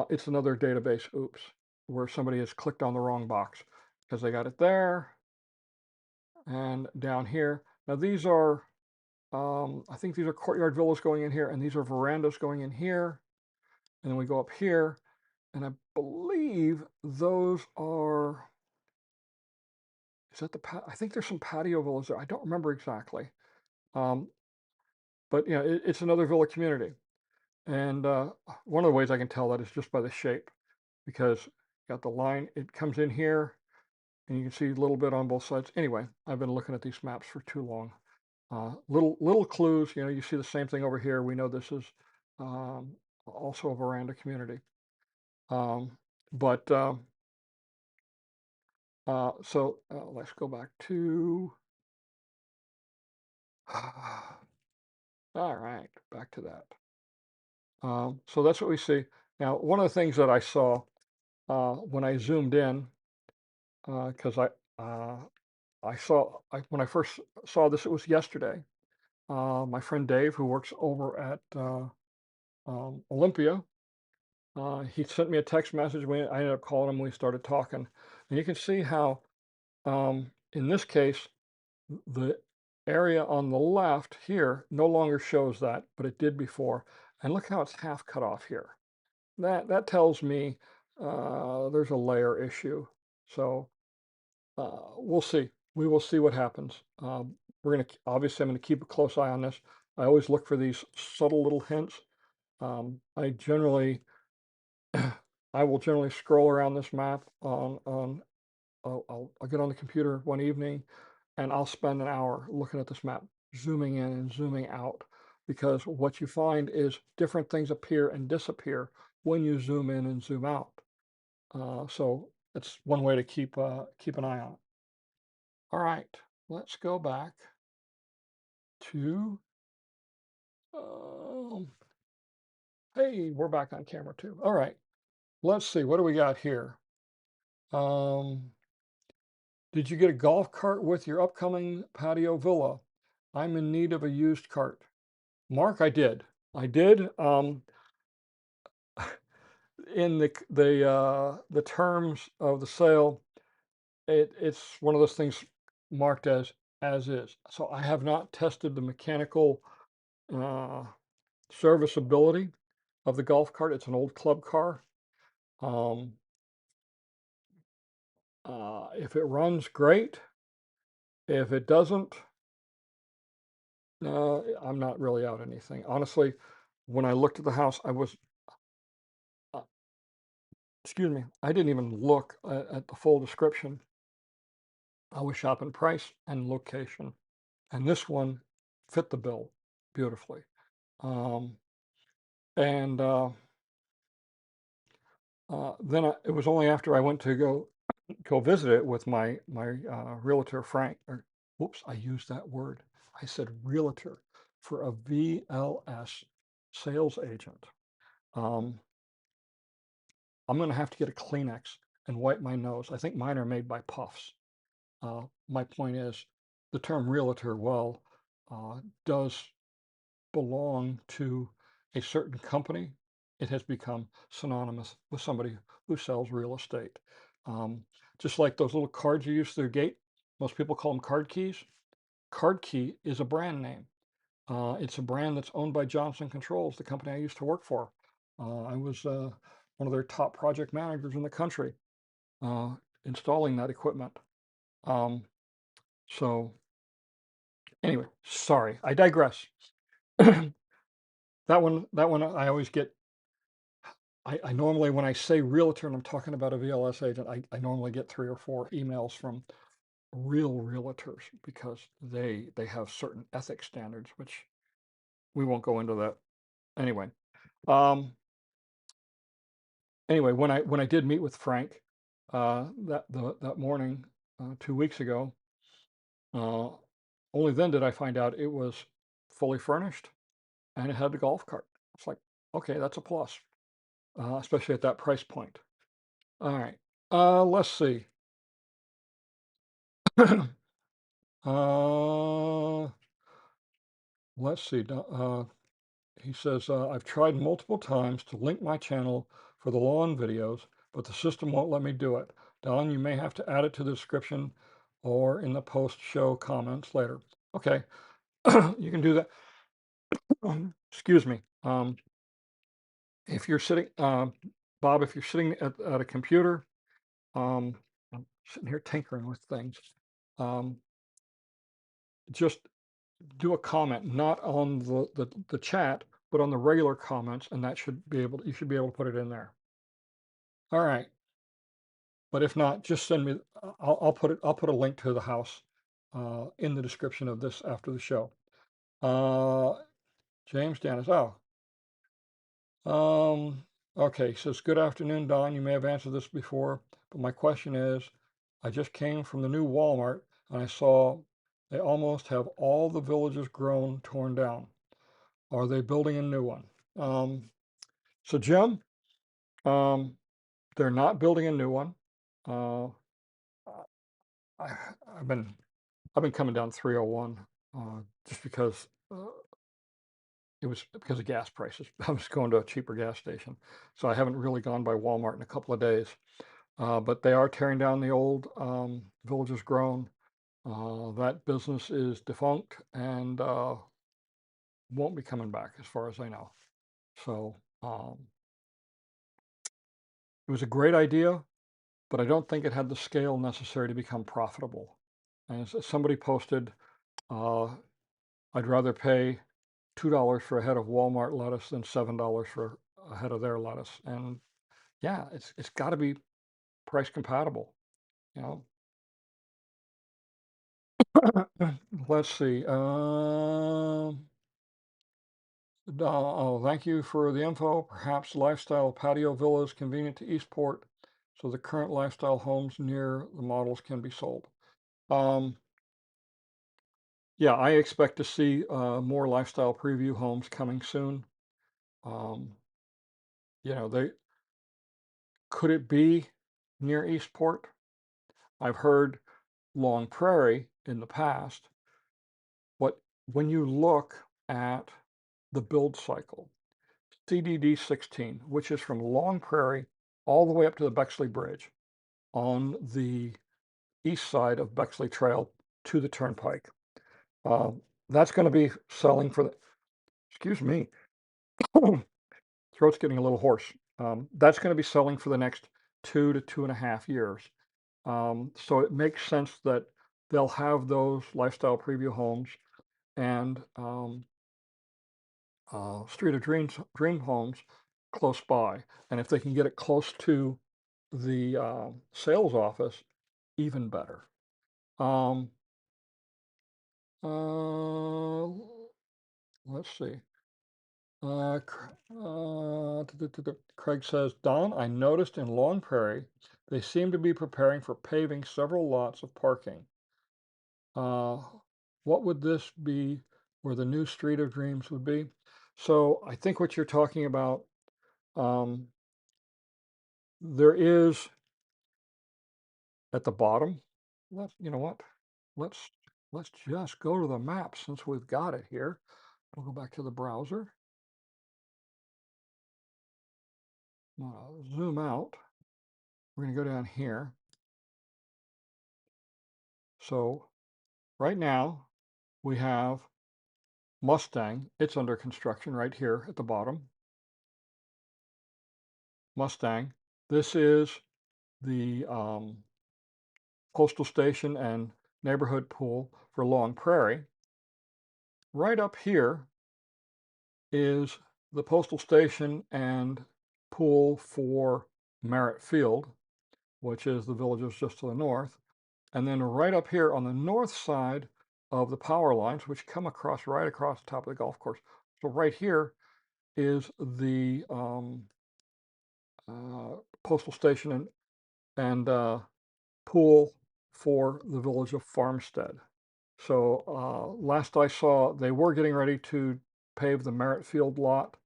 A: it's another database oops, where somebody has clicked on the wrong box because they got it there and down here. Now these are, I think these are courtyard villas going in here, and these are verandas going in here. And then we go up here, and I believe those are, is that I think there's some patio villas there. I don't remember exactly. Um, but yeah, it's another villa community. And one of the ways I can tell that is just by the shape, because you got the line, it comes in here, and you can see a little bit on both sides. Anyway, I've been looking at these maps for too long. Little clues, you see the same thing over here. We know this is also a veranda community. But so let's go back to, all right, back to that. So that's what we see. Now, one of the things that I saw when I zoomed in, because when I first saw this, it was yesterday. My friend Dave, who works over at Olympia, he sent me a text message. I ended up calling him. We started talking, and you can see how, in this case, the area on the left here no longer shows that, but it did before. And look how it's half cut off here. That tells me there's a layer issue. So we'll see. We will see what happens. Obviously I'm gonna keep a close eye on this. I always look for these subtle little hints. I generally I will generally scroll around this map on I'll get on the computer one evening, and I'll spend an hour looking at this map, zooming in and zooming out, because what you find is different things appear and disappear when you zoom in and zoom out. So it's one way to keep an eye on it. All right, let's go back to, um, hey, we're back on camera too. All right, let's see, what do we got here? Did you get a golf cart with your upcoming patio villa? I'm in need of a used cart. Mark, I did. I did. In the terms of the sale, it's one of those things marked as is. So I have not tested the mechanical uh, serviceability of the golf cart. It's an old club car. Um, if it runs, great. If it doesn't, I'm not really out anything. Honestly, when I looked at the house, uh, excuse me, I didn't even look at the full description. I was shopping price and location, and this one fit the bill beautifully. Um, and then it was only after I went to go visit it with my realtor Frank. Or, whoops, I used that word. I said realtor for a VLS sales agent. Um, I'm going to have to get a Kleenex and wipe my nose. I think mine are made by Puffs. My point is, the term realtor, well, does belong to a certain company. It has become synonymous with somebody who sells real estate. Um, just like those little cards you use through the gate, most people call them card keys. Card Key is a brand name. It's a brand that's owned by Johnson Controls, the company I used to work for. I was one of their top project managers in the country, uh, installing that equipment. Um, so anyway, sorry, I digress. That one, I always get. I normally, when I say realtor and I'm talking about a VLS agent, I normally get 3 or 4 emails from real realtors, because they have certain ethics standards, which we won't go into that anyway. Um, anyway, when I did meet with Frank, that morning 2 weeks ago. Only then did I find out it was fully furnished and it had the golf cart. It's like, okay, that's a plus, especially at that price point. All right, let's see. uh, let's see. He says, I've tried multiple times to link my channel for the lawn videos, but the system won't let me do it. Don, you may have to add it to the description or in the post-show comments later. Okay, you can do that. Excuse me. If you're sitting, Bob, if you're sitting at a computer, I'm sitting here tinkering with things. Just do a comment, not on the chat, but on the regular comments, and that should be able, you should be able to put it in there. All right. But if not, just send me, I'll put a link to the house in the description of this after the show. James Dennis, okay, he says, good afternoon, Don. You may have answered this before, but my question is, I just came from the new Walmart and I saw they almost have all the villages grown, torn down. Are they building a new one? So Jim, they're not building a new one. I've been coming down 301 just because it was because of gas prices. I was going to a cheaper gas station, so I haven't really gone by Walmart in a couple of days. But they are tearing down the old Villages Grown. That business is defunct and won't be coming back, as far as I know. So it was a great idea, but I don't think it had the scale necessary to become profitable. And as somebody posted, I'd rather pay $2 for a head of Walmart lettuce than $7 for a head of their lettuce. And yeah, it's got to be price compatible, you know. Let's see. Oh, thank you for the info. Perhaps lifestyle patio villas convenient to Eastport, so the current lifestyle homes near the models can be sold. Yeah, I expect to see more lifestyle preview homes coming soon. You know, could it be near Eastport? I've heard Long Prairie in the past, but when you look at the build cycle, CDD 16, which is from Long Prairie all the way up to the Bexley Bridge on the east side of Bexley Trail to the Turnpike, that's going to be selling for the, excuse me, throat's getting a little hoarse. That's going to be selling for the next 2 to 2.5 years. So it makes sense that they'll have those lifestyle preview homes and Street of Dream homes close by. And if they can get it close to the sales office, even better. Let's see. Craig says, Don, I noticed in Long Prairie, they seem to be preparing for paving several lots of parking. What would this be where the new Street of Dreams would be? So I think what you're talking about, there is at the bottom. You know what? Let's just go to the map since we've got it here. We'll go back to the browser. Zoom out. We're going to go down here. So right now we have Mustang. It's under construction right here at the bottom. Mustang. This is the postal station and neighborhood pool for Long Prairie. Right up here is the postal station and pool for Merritt Field, which is the villages just to the north. And then right up here on the north side of the power lines, which come across right across the top of the golf course. So right here is the postal station and pool for the village of Farmstead. So last I saw, they were getting ready to pave the Merritt Field lot.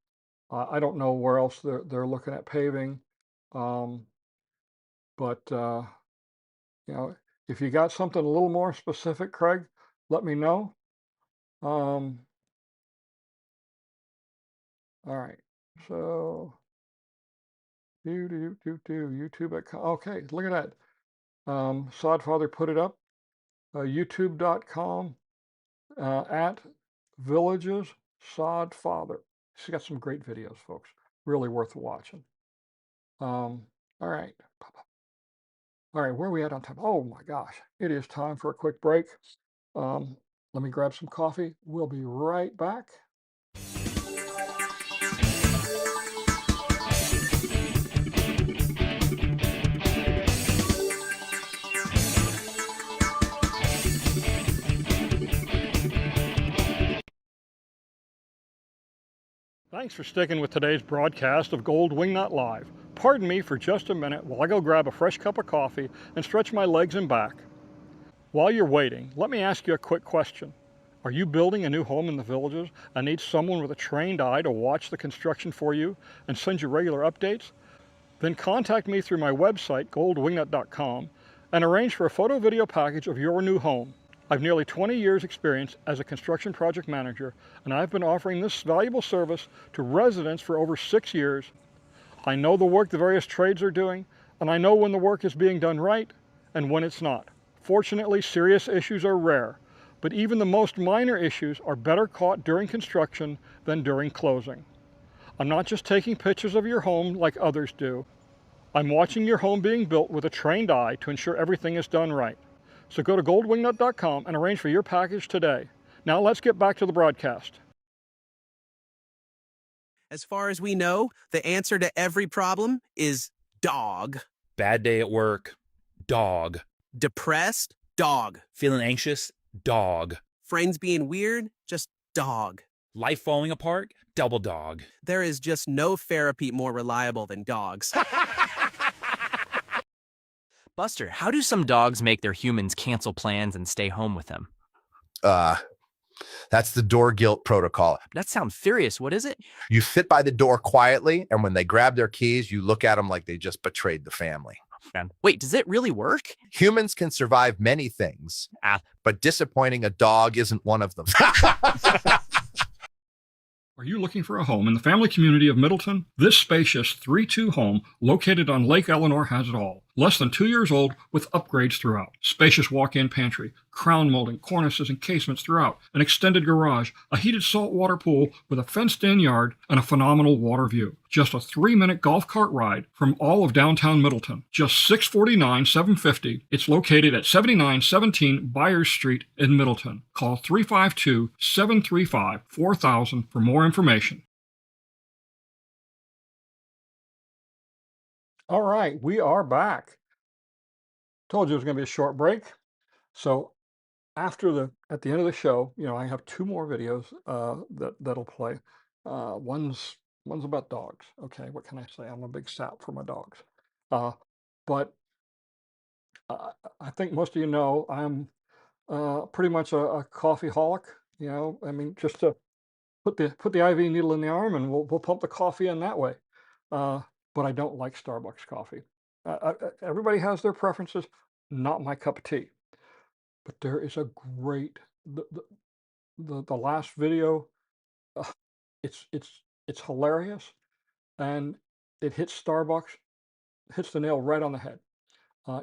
A: I don't know where else they're looking at paving, but you know, if you got something a little more specific, Craig, let me know. All right, so YouTube. Okay, look at that. Sodfather put it up. YouTube.com at Villages Sodfather. She's got some great videos, folks. Really worth watching. All right. All right, where are we at on time? Oh my gosh, it is time for a quick break. Let me grab some coffee. We'll be right back. Thanks for sticking with today's broadcast of Gold Wingnut Live. Pardon me for just a minute while I go grab a fresh cup of coffee and stretch my legs and back. While you're waiting, let me ask you a quick question. Are you building a new home in the Villages and need someone with a trained eye to watch the construction for you and send you regular updates? Then contact me through my website, goldwingnut.com, and arrange for a photo video package of your new home. I've nearly 20 years experience as a construction project manager, and I've been offering this valuable service to residents for over 6 years. I know the work the various trades are doing, and I know when the work is being done right and when it's not. Fortunately, serious issues are rare, but even the most minor issues are better caught during construction than during closing. I'm not just taking pictures of your home like others do. I'm watching your home being built with a trained eye to ensure everything is done right. So go to goldwingnut.com and arrange for your package today. Now let's get back to the broadcast.
H: As far as we know, the answer to every problem is dog.
I: Bad day at work, dog.
H: Depressed? Dog.
I: Feeling anxious, dog.
H: Friends being weird? Just dog.
I: Life falling apart, double dog.
H: There is just no therapy more reliable than dogs.
J: Buster, how do some dogs make their humans cancel plans and stay home with them?
K: That's the door guilt protocol.
J: That sounds furious. What is it?
K: You sit by the door quietly, and when they grab their keys, you look at them like they just betrayed the family.
J: Man. Wait, does it really work?
K: Humans can survive many things, but disappointing a dog isn't one of them.
A: Are you looking for a home in the family community of Middleton? This spacious 3-2 home located on Lake Eleanor has it all. Less than 2 years old with upgrades throughout. Spacious walk-in pantry, crown molding, cornices and casements throughout, an extended garage, a heated saltwater pool with a fenced-in yard, and a phenomenal water view. Just a 3-minute golf cart ride from all of downtown Middleton. Just $649,750. It's located at 7917 Byers Street in Middleton. Call 352-735-4000 for more information. All right, we are back. Told you it was going to be a short break. So at the end of the show, I have 2 more videos that'll play. One's about dogs. Okay, what can I say? I'm a big sap for my dogs. But I think most of you know I'm pretty much a coffee holic. I mean, just to put the IV needle in the arm and we'll pump the coffee in that way. But I don't like Starbucks coffee. Everybody has their preferences, not my cup of tea. But there is a great, the last video, it's hilarious, and it hits Starbucks, hits the nail right on the head.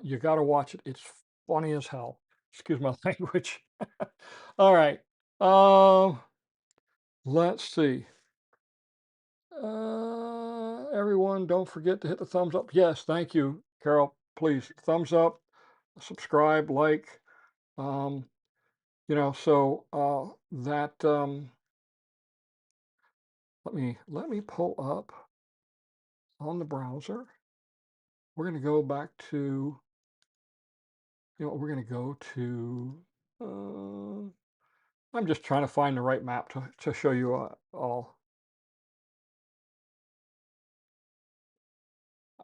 A: You got to watch it. It's funny as hell. Excuse my language. All right. Let's see. Everyone, don't forget to hit the thumbs up. Yes, thank you, Carol. Please, thumbs up, subscribe, like. So that let me pull up on the browser. We're going to go back to, we're going to go to. I'm just trying to find the right map to show you all.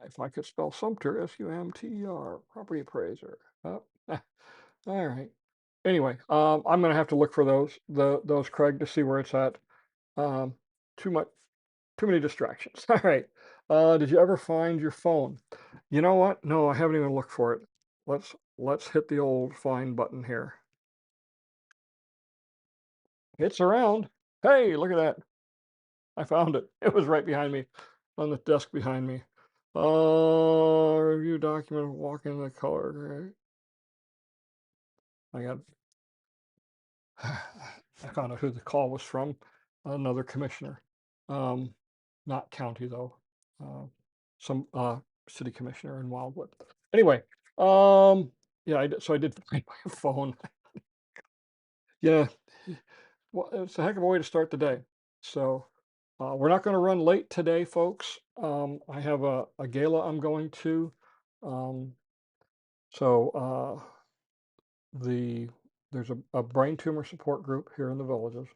A: If I could spell Sumter, Sumter, property appraiser. Oh, all right. Anyway, I'm gonna have to look for those Craig to see where it's at. Um, too much, too many distractions. All right. Did you ever find your phone? You know what? No, I haven't even looked for it. Let's hit the old find button here. It's around. Hey, look at that. I found it. It was right behind me on the desk behind me. Review document, walk in the color. I got, I found out who the call was from, another commissioner. Not county though, some city commissioner in Wildwood. Anyway, yeah, so I did find my phone. Yeah, well, it's a heck of a way to start the day. So we're not going to run late today, folks. I have a gala I'm going to. Um, so there's a brain tumor support group here in the Villages,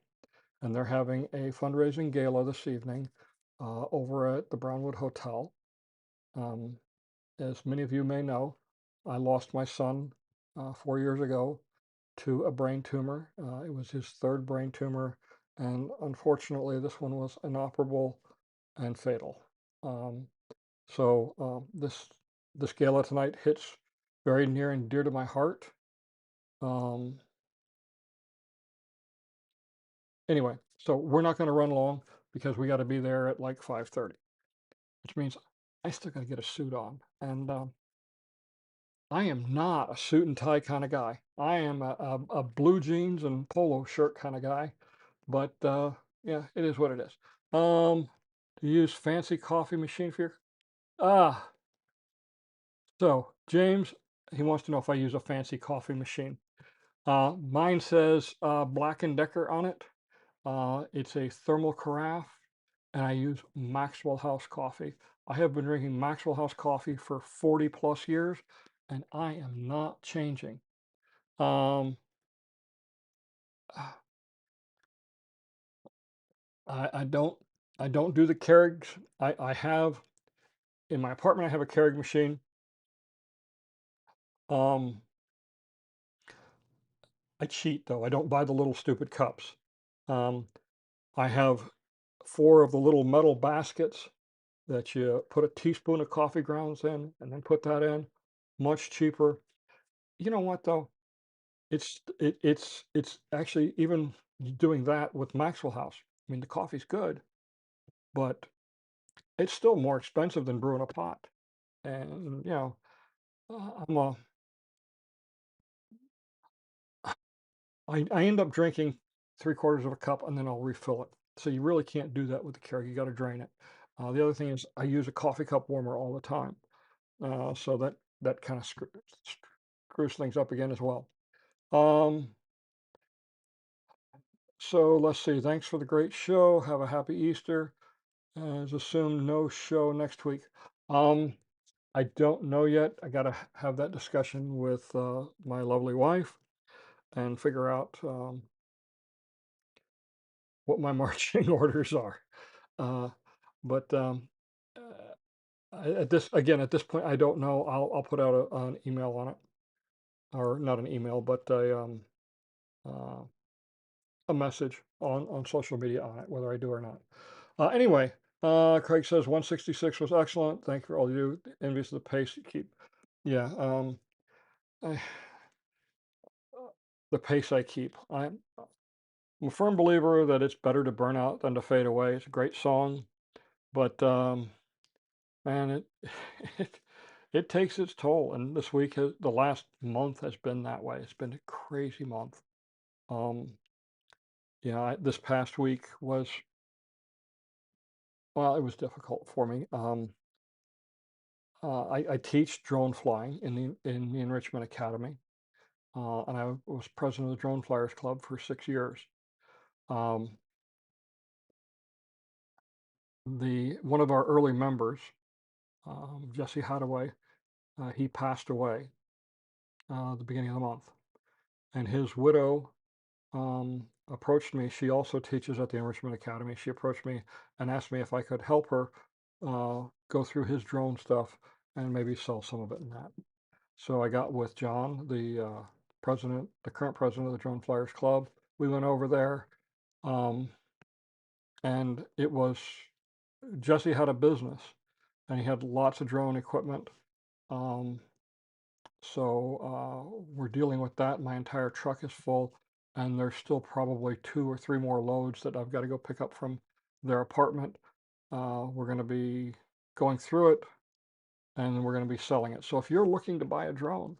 A: and they're having a fundraising gala this evening over at the Brownwood Hotel. Um, as many of you may know, I lost my son 4 years ago to a brain tumor. It was his third brain tumor, and unfortunately, this one was inoperable and fatal. This gala tonight hits very near and dear to my heart. Anyway, so we're not going to run long because we got to be there at like 5:30, which means I still got to get a suit on, and I am not a suit and tie kind of guy. I am a blue jeans and polo shirt kind of guy, but yeah, it is what it is. Do you use fancy coffee machine for your ah? So James, he wants to know if I use a fancy coffee machine. Mine says Black& Decker on it. It's a thermal carafe, and I use Maxwell House coffee. I have been drinking Maxwell House coffee for 40 plus years, and I am not changing. Um, I don't do the Keurigs. I have in my apartment. I have a Keurig machine. Um, I cheat though. I don't buy the little stupid cups. Um, I have 4 of the little metal baskets that you put a teaspoon of coffee grounds in and then put that in. Much cheaper. You know what though? It's actually even doing that with Maxwell House. I mean, the coffee's good, but it's still more expensive than brewing a pot. And I'm a I end up drinking 3/4 of a cup and then I'll refill it. So you really can't do that with the Keurig. You got to drain it. The other thing is I use a coffee cup warmer all the time, so that kind of screws things up again as well. Um, so let's see. Thanks for the great show. Have a happy Easter. As assumed, no show next week. I don't know yet. I got to have that discussion with my lovely wife and figure out what my marching orders are. Uh, but at this point, I don't know. I'll put out an email on it, or not an email, but uh, a message on social media on it, whether I do or not. Anyway, Craig says 166 was excellent. Thank you for all you do. Envious of the pace you keep. Yeah, I, the pace I keep. I'm a firm believer that it's better to burn out than to fade away. It's a great song, but man, it it takes its toll. And this week, the last month has been that way. It's been a crazy month. Yeah, this past week was, well, it was difficult for me. I teach drone flying in the Enrichment Academy, and I was president of the Drone Flyers Club for 6 years. One of our early members, Jesse Hadaway, he passed away the beginning of the month, and his widow approached me. She also teaches at the Enrichment Academy. She approached me and asked me if I could help her go through his drone stuff and maybe sell some of it in that. So I got with John, the current president of the Drone Flyers Club. We went over there, and it was Jesse had a business, and he had lots of drone equipment. So we're dealing with that. My entire truck is full, and there's still probably 2 or 3 more loads that I've got to go pick up from their apartment. We're going to be going through it, and then we're going to be selling it. So if you're looking to buy a drone,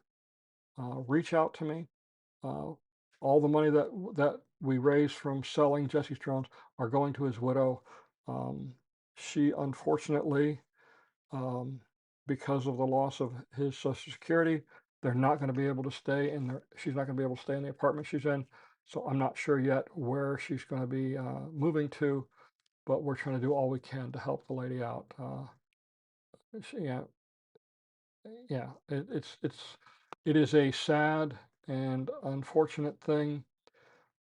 A: reach out to me. All the money that we raise from selling Jesse's drones are going to his widow. She unfortunately, because of the loss of his Social Security, they're not going to be able to stay in there. She's not going to be able to stay in the apartment she's in. So I'm not sure yet where she's going to be moving to, but we're trying to do all we can to help the lady out. Yeah, it is a sad and unfortunate thing,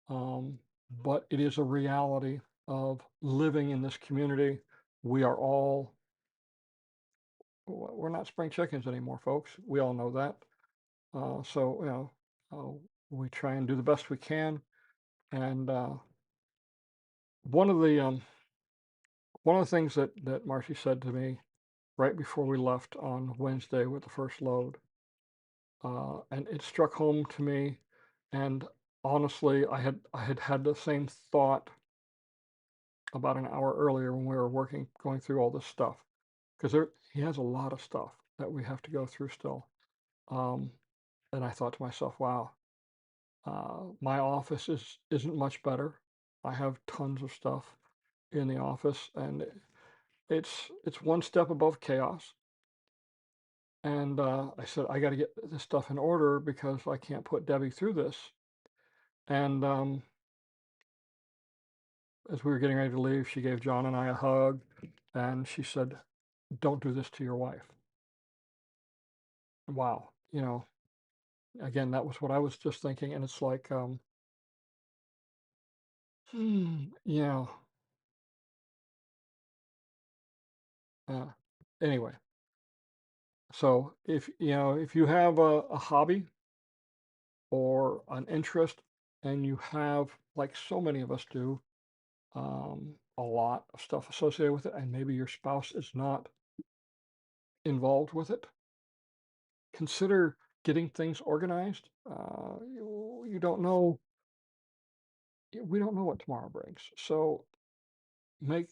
A: but it is a reality of living in this community. We're not spring chickens anymore, folks. We all know that. So we try and do the best we can. And one of the things that Marcy said to me right before we left on Wednesday with the first load, and it struck home to me. And honestly, I had the same thought about an hour earlier when we were going through all this stuff, because he has a lot of stuff that we have to go through still. And I thought to myself, wow, my office isn't much better. I have tons of stuff in the office, and it's one step above chaos. And I said, I got to get this stuff in order because I can't put Debbie through this. And as we were getting ready to leave, she gave John and I a hug, and she said, "Don't do this to your wife." Wow, again, that was what I was just thinking, and it's like, yeah. Anyway, so if you have a hobby or an interest, and you have, like so many of us do, a lot of stuff associated with it, and maybe your spouse is not involved with it, consider getting things organized. You don't know, we don't know what tomorrow brings. So make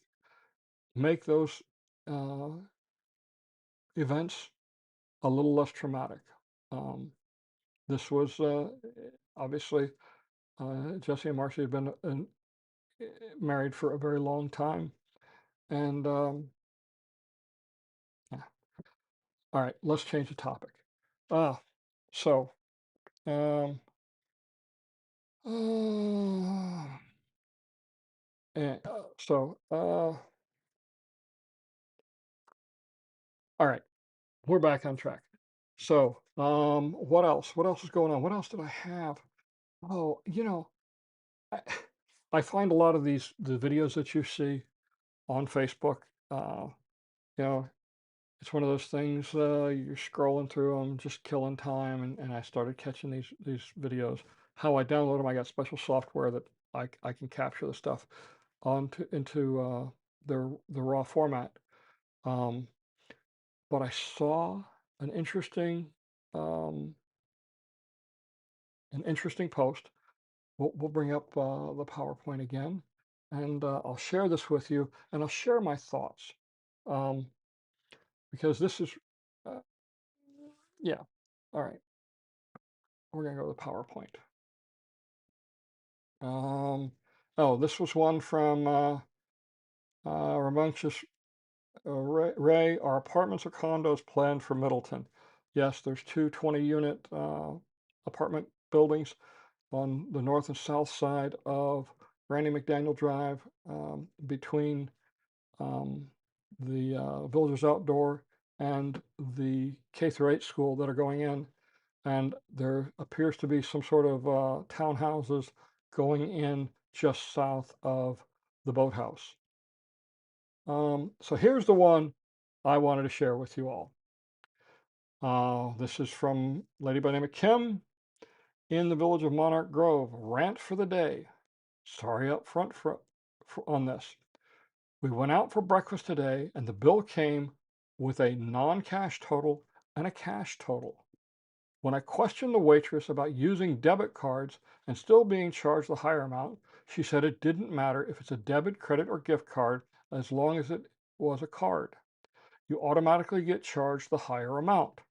A: those uh, events a little less traumatic. Um, this was obviously Jesse and Marcy have been married for a very long time, and yeah. All right, let's change the topic. So um, and all right, we're back on track. So what else? What else is going on? What else did I have? Oh, I, I find a lot of the videos that you see on Facebook. You know, it's one of those things, you're scrolling through them, just killing time, and I started catching these videos. How I download them, I got special software that I can capture the stuff into the raw format. But I saw an interesting um, post. We'll bring up the PowerPoint again, and I'll share this with you, and I'll share my thoughts, because this is, uh, yeah. All right, we're gonna go to the PowerPoint. Oh, this was one from Rambunctious Ray. Are apartments or condos planned for Middleton? Yes, there's two 20-unit apartment buildings on the north and south side of Randy McDaniel Drive, between the Villagers Outdoor and the K-8 school that are going in. And there appears to be some sort of townhouses going in just south of the boathouse. So here's the one I wanted to share with you all. This is from a lady by the name of Kim in the village of Monarch Grove. Rant for the day. Sorry up front for on this. We went out for breakfast today and the bill came with a non-cash total and a cash total. When I questioned the waitress about using debit cards and still being charged the higher amount, she said it didn't matter if it's a debit, credit, or gift card as long as it was a card. You automatically get charged the higher amount.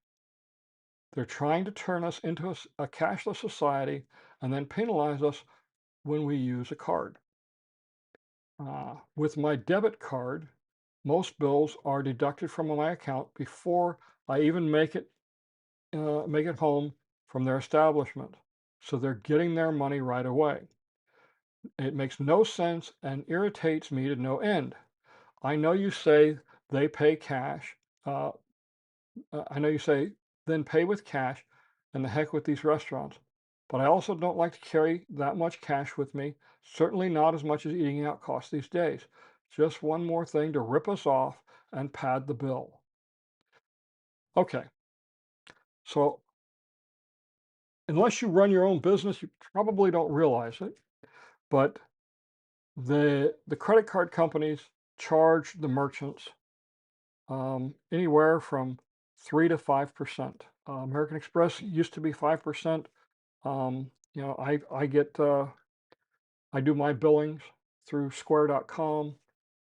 A: They're trying to turn us into a cashless society and then penalize us when we use a card. With my debit card, most bills are deducted from my account before I even make it home from their establishment. So they're getting their money right away. It makes no sense and irritates me to no end. I know you say they pay cash. I know you say then pay with cash and the heck with these restaurants. But I also don't like to carry that much cash with me, certainly not as much as eating out costs these days. Just one more thing to rip us off and pad the bill. Okay, so unless you run your own business, you probably don't realize it, but the credit card companies charge the merchants anywhere from 3 to 5%. American Express used to be 5%. I do my billings through square.com.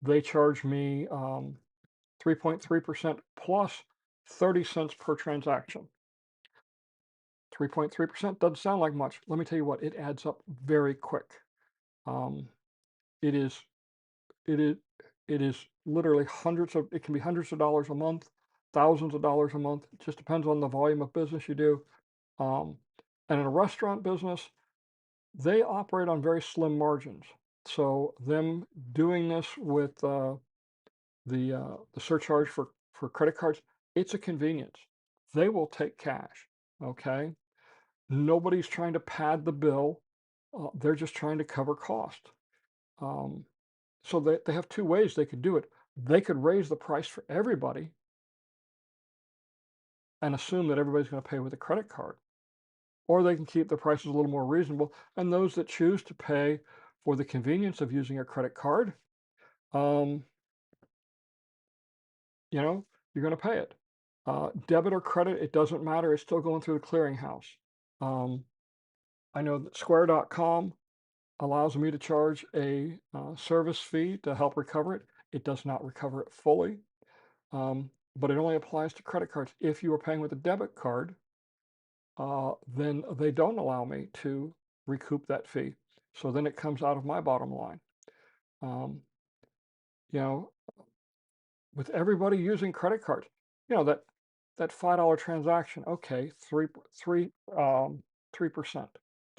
A: They charge me 3.3% plus 30 cents per transaction. 3.3% doesn't sound like much. Let me tell you what, it adds up very quick. It is it is it is literally it can be hundreds of dollars a month, thousands of dollars a month. It just depends on the volume of business you do. Um, and in a restaurant business, they operate on very slim margins. So them doing this with the surcharge for credit cards, it's a convenience. They will take cash. Okay, nobody's trying to pad the bill. They're just trying to cover cost. Um, so they have two ways they could do it. They could raise the price for everybody and assume that everybody's going to pay with a credit card, or they can keep the prices a little more reasonable. And those that choose to pay for the convenience of using a credit card, um, you're going to pay it. Debit or credit, it doesn't matter. It's still going through the clearinghouse. I know that Square.com allows me to charge a service fee to help recover it. It does not recover it fully, but it only applies to credit cards. If you are paying with a debit card, then they don't allow me to recoup that fee. So then it comes out of my bottom line. Um, you know, with everybody using credit cards, that $5 transaction, okay, 3% on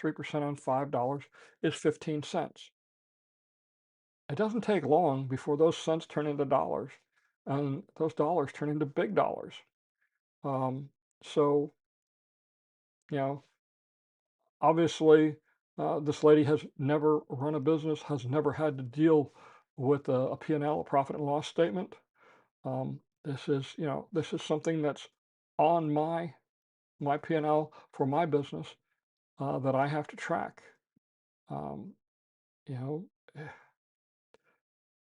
A: $5 is 15 cents. It doesn't take long before those cents turn into dollars, and those dollars turn into big dollars. So, obviously, this lady has never run a business, has never had to deal with a P&L, a profit and loss statement. This is something that's on my P&L for my business that I have to track. Um, you know,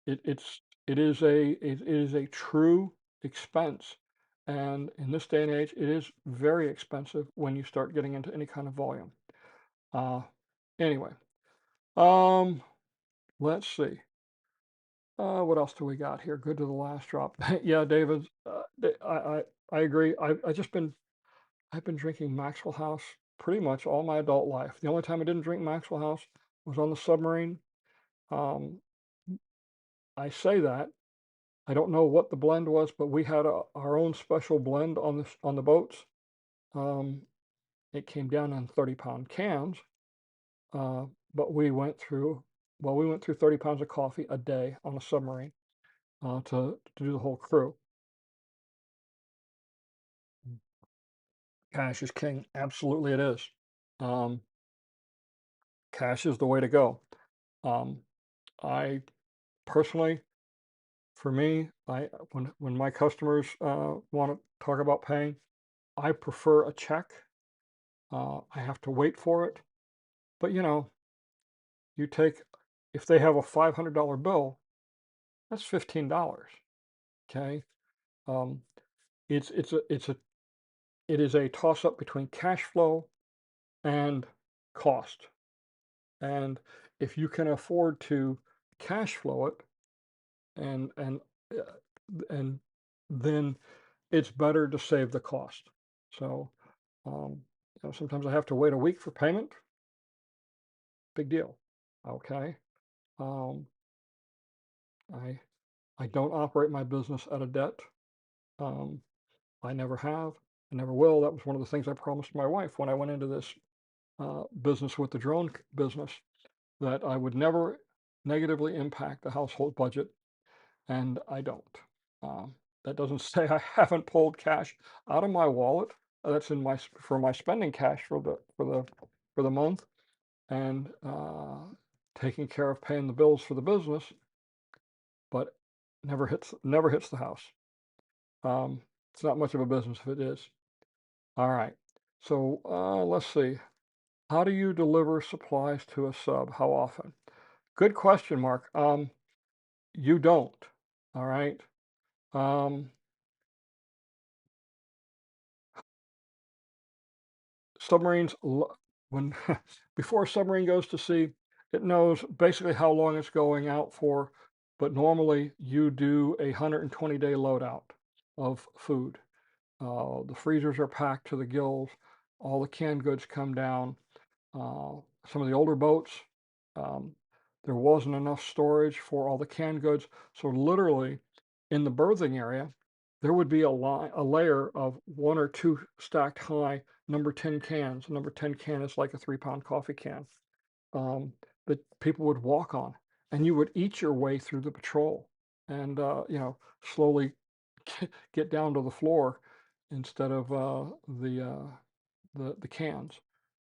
A: it is a true expense, and in this day and age, it is very expensive when you start getting into any kind of volume. Anyway, let's see. What else do we got here? Good to the last drop. Yeah, David. I agree. I've been drinking Maxwell House pretty much all my adult life. The only time I didn't drink Maxwell House was on the submarine. Um, I say that. I don't know what the blend was, but we had our own special blend on the boats. It came down in 30-pound cans, but we went through 30 pounds of coffee a day on a submarine to do the whole crew. Cash is king. Absolutely, it is. Cash is the way to go. I personally For me, when my customers want to talk about paying, I prefer a check. I have to wait for it, but you take if they have a $500 bill, that's $15. Okay, um, it is a toss up between cash flow and cost, and if you can afford to cash flow it and uh, and then it's better to save the cost. So, um, sometimes I have to wait a week for payment. Big deal. Okay. Um, I I don't operate my business at a debt. Um, I never have. I never will. That was one of the things I promised my wife when I went into this business with the drone business, that I would never negatively impact the household budget, and I don't. That doesn't say I haven't pulled cash out of my wallet. That's in for my spending cash for the month, and taking care of paying the bills for the business, but never hits the house. It's not much of a business if it is. All right. So let's see. How do you deliver supplies to a sub? How often? Good question, Mark. You don't. All right. Um, submarines, when before a submarine goes to sea, it knows basically how long it's going out for, but normally you do a 120-day loadout of food. The freezers are packed to the gills. All the canned goods come down. Some of the older boats, um, there wasn't enough storage for all the canned goods. So literally in the berthing area, there would be a layer of one or two stacked high number 10 cans. Number 10 can is like a 3-pound coffee can, that people would walk on. And you would eat your way through the patrol and, slowly get down to the floor instead of the cans.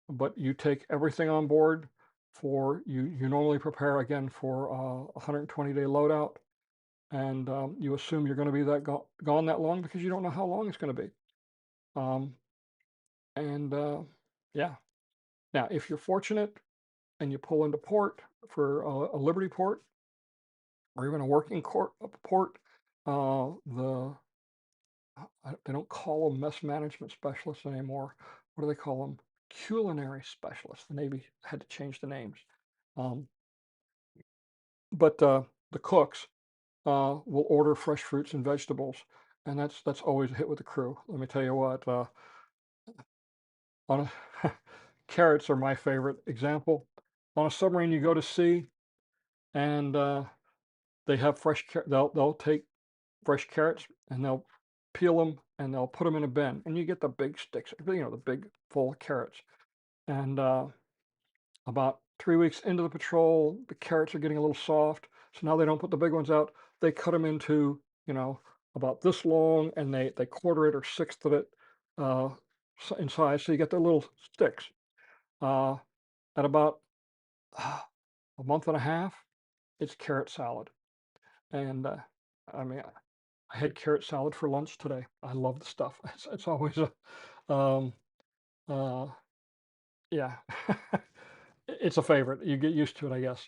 A: But you take everything on board for you normally prepare again for a 120-day loadout, and you assume you're going to be gone that long because you don't know how long it's going to be. Um, and yeah, now if you're fortunate and you pull into port for a Liberty port or even a working port, they don't call them mess management specialists anymore. What do they call them? Culinary specialists. The Navy had to change the names. Um, but the cooks will order fresh fruits and vegetables, and that's always a hit with the crew. Let me tell you what. On a carrots are my favorite example. On a submarine, you go to sea, and they have fresh. They'll take fresh carrots and they'll peel them and they'll put them in a bin, and you get the big sticks. The big full carrots. And about 3 weeks into the patrol, the carrots are getting a little soft, so now they don't put the big ones out. They cut them into, about this long, and they quarter it or sixth of it uh, in size, so you get the little sticks. Uh, at about a month and a half, it's carrot salad. And I mean, I had carrot salad for lunch today. I love the stuff. It's always um, uh, yeah. It's a favorite. You get used to it, I guess.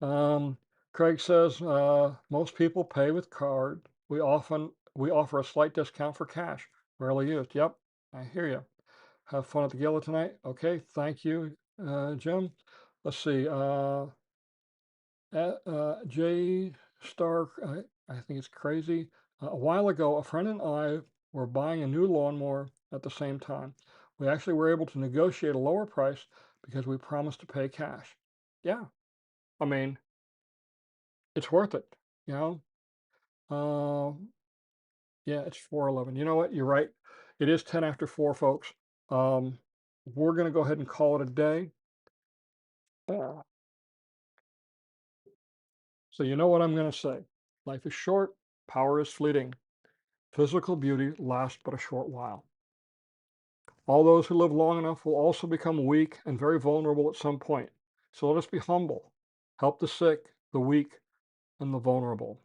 A: Um, Craig says most people pay with card. We offer a slight discount for cash. Rarely used. Yep, I hear you. Have fun at the gala tonight. Okay, thank you, Jim. Let's see. J Star, I think it's crazy. A while ago, a friend and I were buying a new lawnmower at the same time. We actually were able to negotiate a lower price because we promised to pay cash. Yeah, I mean, it's worth it, you know? Yeah, it's 4:11. You know what? You're right. It is 10 after 4, folks. Um, we're going to go ahead and call it a day. Uh, so you know what I'm going to say. Life is short, power is fleeting. Physical beauty lasts but a short while. All those who live long enough will also become weak and very vulnerable at some point. So let us be humble, help the sick, the weak, and the vulnerable.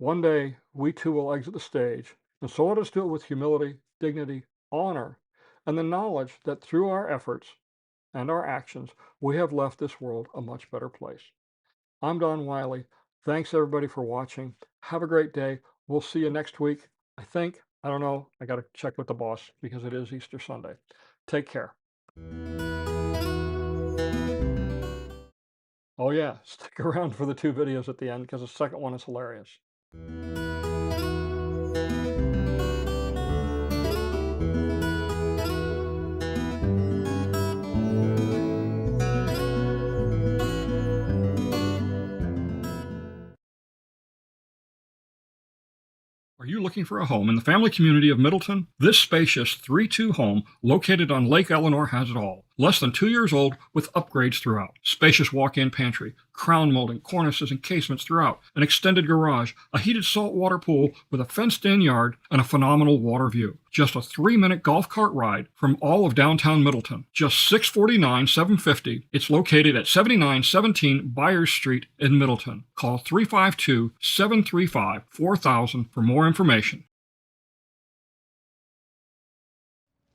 A: One day, we too will exit the stage, and so let us do it with humility, dignity, honor, and the knowledge that through our efforts and our actions, we have left this world a much better place. I'm Don Wiley. Thanks everybody for watching. Have a great day. We'll see you next week. I think. I don't know. I got to check with the boss because it is Easter Sunday. Take care. Oh yeah, stick around for the 2 videos at the end because the second one is hilarious. Are you looking for a home in the family community of Middleton? This spacious 3-2 home located on Lake Eleanor has it all. Less than 2 years old with upgrades throughout. Spacious walk-in pantry, crown molding, cornices and casements throughout, an extended garage, a heated saltwater pool with a fenced-in yard, and a phenomenal water view. Just a 3-minute golf cart ride from all of downtown Middleton. Just $649,750. It's located at 7917 Byers Street in Middleton. Call 352-735-4000 for more information.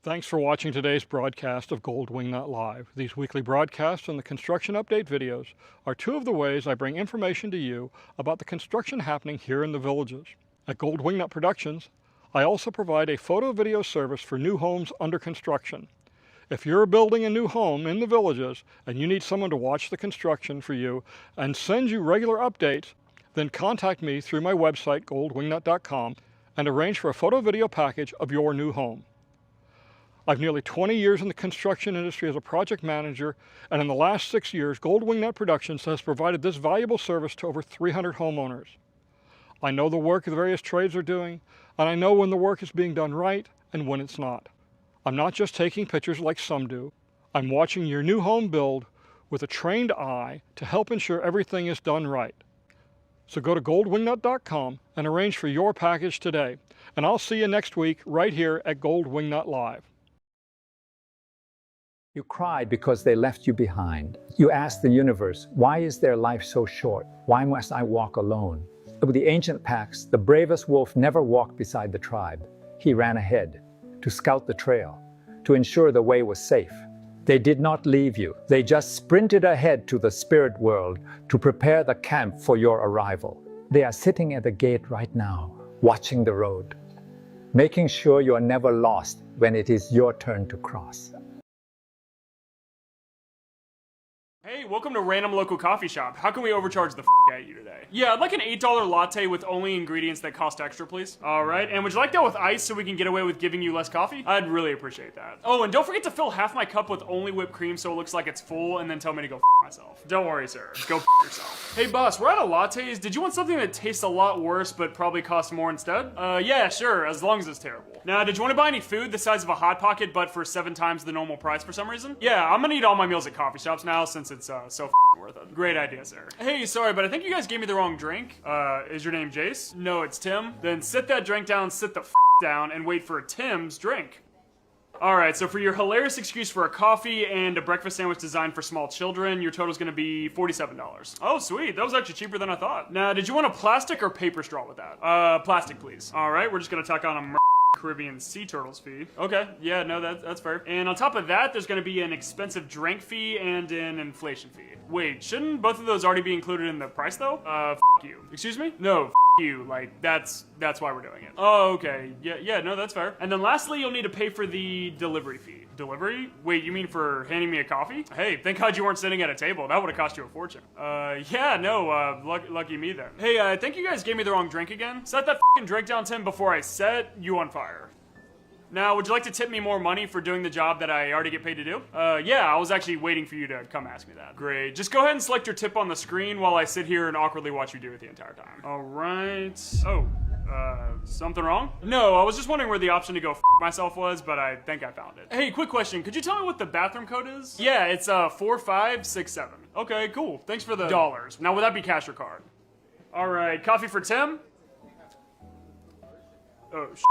A: Thanks for watching today's broadcast of Gold Wingnut Live. These weekly broadcasts and the construction update videos are 2 of the ways I bring information to you about the construction happening here in the villages. At Gold Wingnut Productions, I also provide a photo-video service for new homes under construction. If you're building a new home in the villages and you need someone to watch the construction for you and send you regular updates, then contact me through my website, goldwingnut.com, and arrange for a photo-video package of your new home. I've nearly 20 years in the construction industry as a project manager, and in the last 6 years, Gold Wingnut Productions has provided this valuable service to over 300 homeowners. I know the work the various trades are doing, and I know when the work is being done right and when it's not. I'm not just taking pictures like some do. I'm watching your new home build with a trained eye to help ensure everything is done right. So go to goldwingnut.com and arrange for your package today, and I'll see you next week right here at Gold Wingnut Live.
L: You cried because they left you behind. You asked the universe, why is their life so short? Why must I walk alone? With the ancient packs, the bravest wolf never walked beside the tribe. He ran ahead to scout the trail, to ensure the way was safe. They did not leave you. They just sprinted ahead to the spirit world to prepare the camp for your arrival. They are sitting at the gate right now, watching the road, making sure you are never lost when it is your turn to cross.
D: Hey, welcome to Random Local Coffee Shop. How can we overcharge the at you today? Yeah, I'd like an $8 latte with only ingredients that cost extra, please. All right, and would you like that with ice so we can get away with giving you less coffee? I'd really appreciate that. Oh, and don't forget to fill half my cup with only whipped cream so it looks like it's full and then tell me to go myself. Don't worry, sir. Go yourself. Hey, boss, we're out of lattes. Did you want something that tastes a lot worse but probably costs more instead? Yeah, sure, as long as it's terrible. Now, did you want to buy any food the size of a Hot Pocket but for 7 times the normal price for some reason? Yeah, I'm gonna eat all my meals at coffee shops now since it's so worth it. Great idea, sir. Hey, sorry, but I think you guys gave me the wrong drink. Is your name Jace? No, it's Tim. Then sit that drink down, sit the down, and wait for Tim's drink. Alright, so for your hilarious excuse for a coffee and a breakfast sandwich designed for small children, your total's gonna be $47. Oh, sweet. That was actually cheaper than I thought. Now, did you want a plastic or paper straw with that? Plastic, please. Alright, we're just gonna tack on a Caribbean sea turtles fee. Okay, yeah, no, that's fair. And on top of that, there's gonna be an expensive drink fee and an inflation fee. Wait, shouldn't both of those already be included in the price though? F you. Excuse me? No, F you. Like, that's why we're doing it. Oh, okay. Yeah, no, that's fair. And then lastly, you'll need to pay for the delivery fee. Delivery? Wait, you mean for handing me a coffee? Hey, thank God you weren't sitting at a table. That would have cost you a fortune. Yeah, no, lucky me then. Hey, I think you guys gave me the wrong drink again. Set that f***ing drink down, Tim, before I set you on fire. Now, would you like to tip me more money for doing the job that I already get paid to do? Yeah, I was actually waiting for you to come ask me that. Great. Just go ahead and select your tip on the screen while I sit here and awkwardly watch you do it the entire time. All right. Oh, something wrong? No, I was just wondering where the option to go f myself was, but I think I found it. Hey, quick question. Could you tell me what the bathroom code is? Yeah, it's 4567. Okay, cool. Thanks for the dollars. Now, would that be cash or card? All right, coffee for Tim? Oh, shit.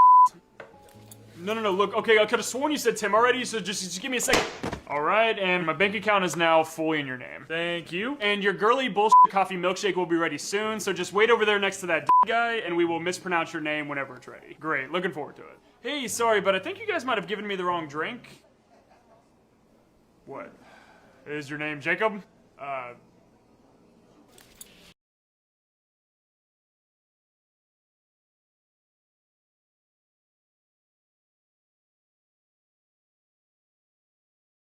D: No, look, okay, I could have sworn you said Tim already, so just give me a second. All right, and my bank account is now fully in your name. Thank you. And your girly bullshit coffee milkshake will be ready soon, so just wait over there next to that guy, and we will mispronounce your name whenever it's ready. Great, looking forward to it. Hey, sorry, but I think you guys might have given me the wrong drink. What? Is your name Jacob?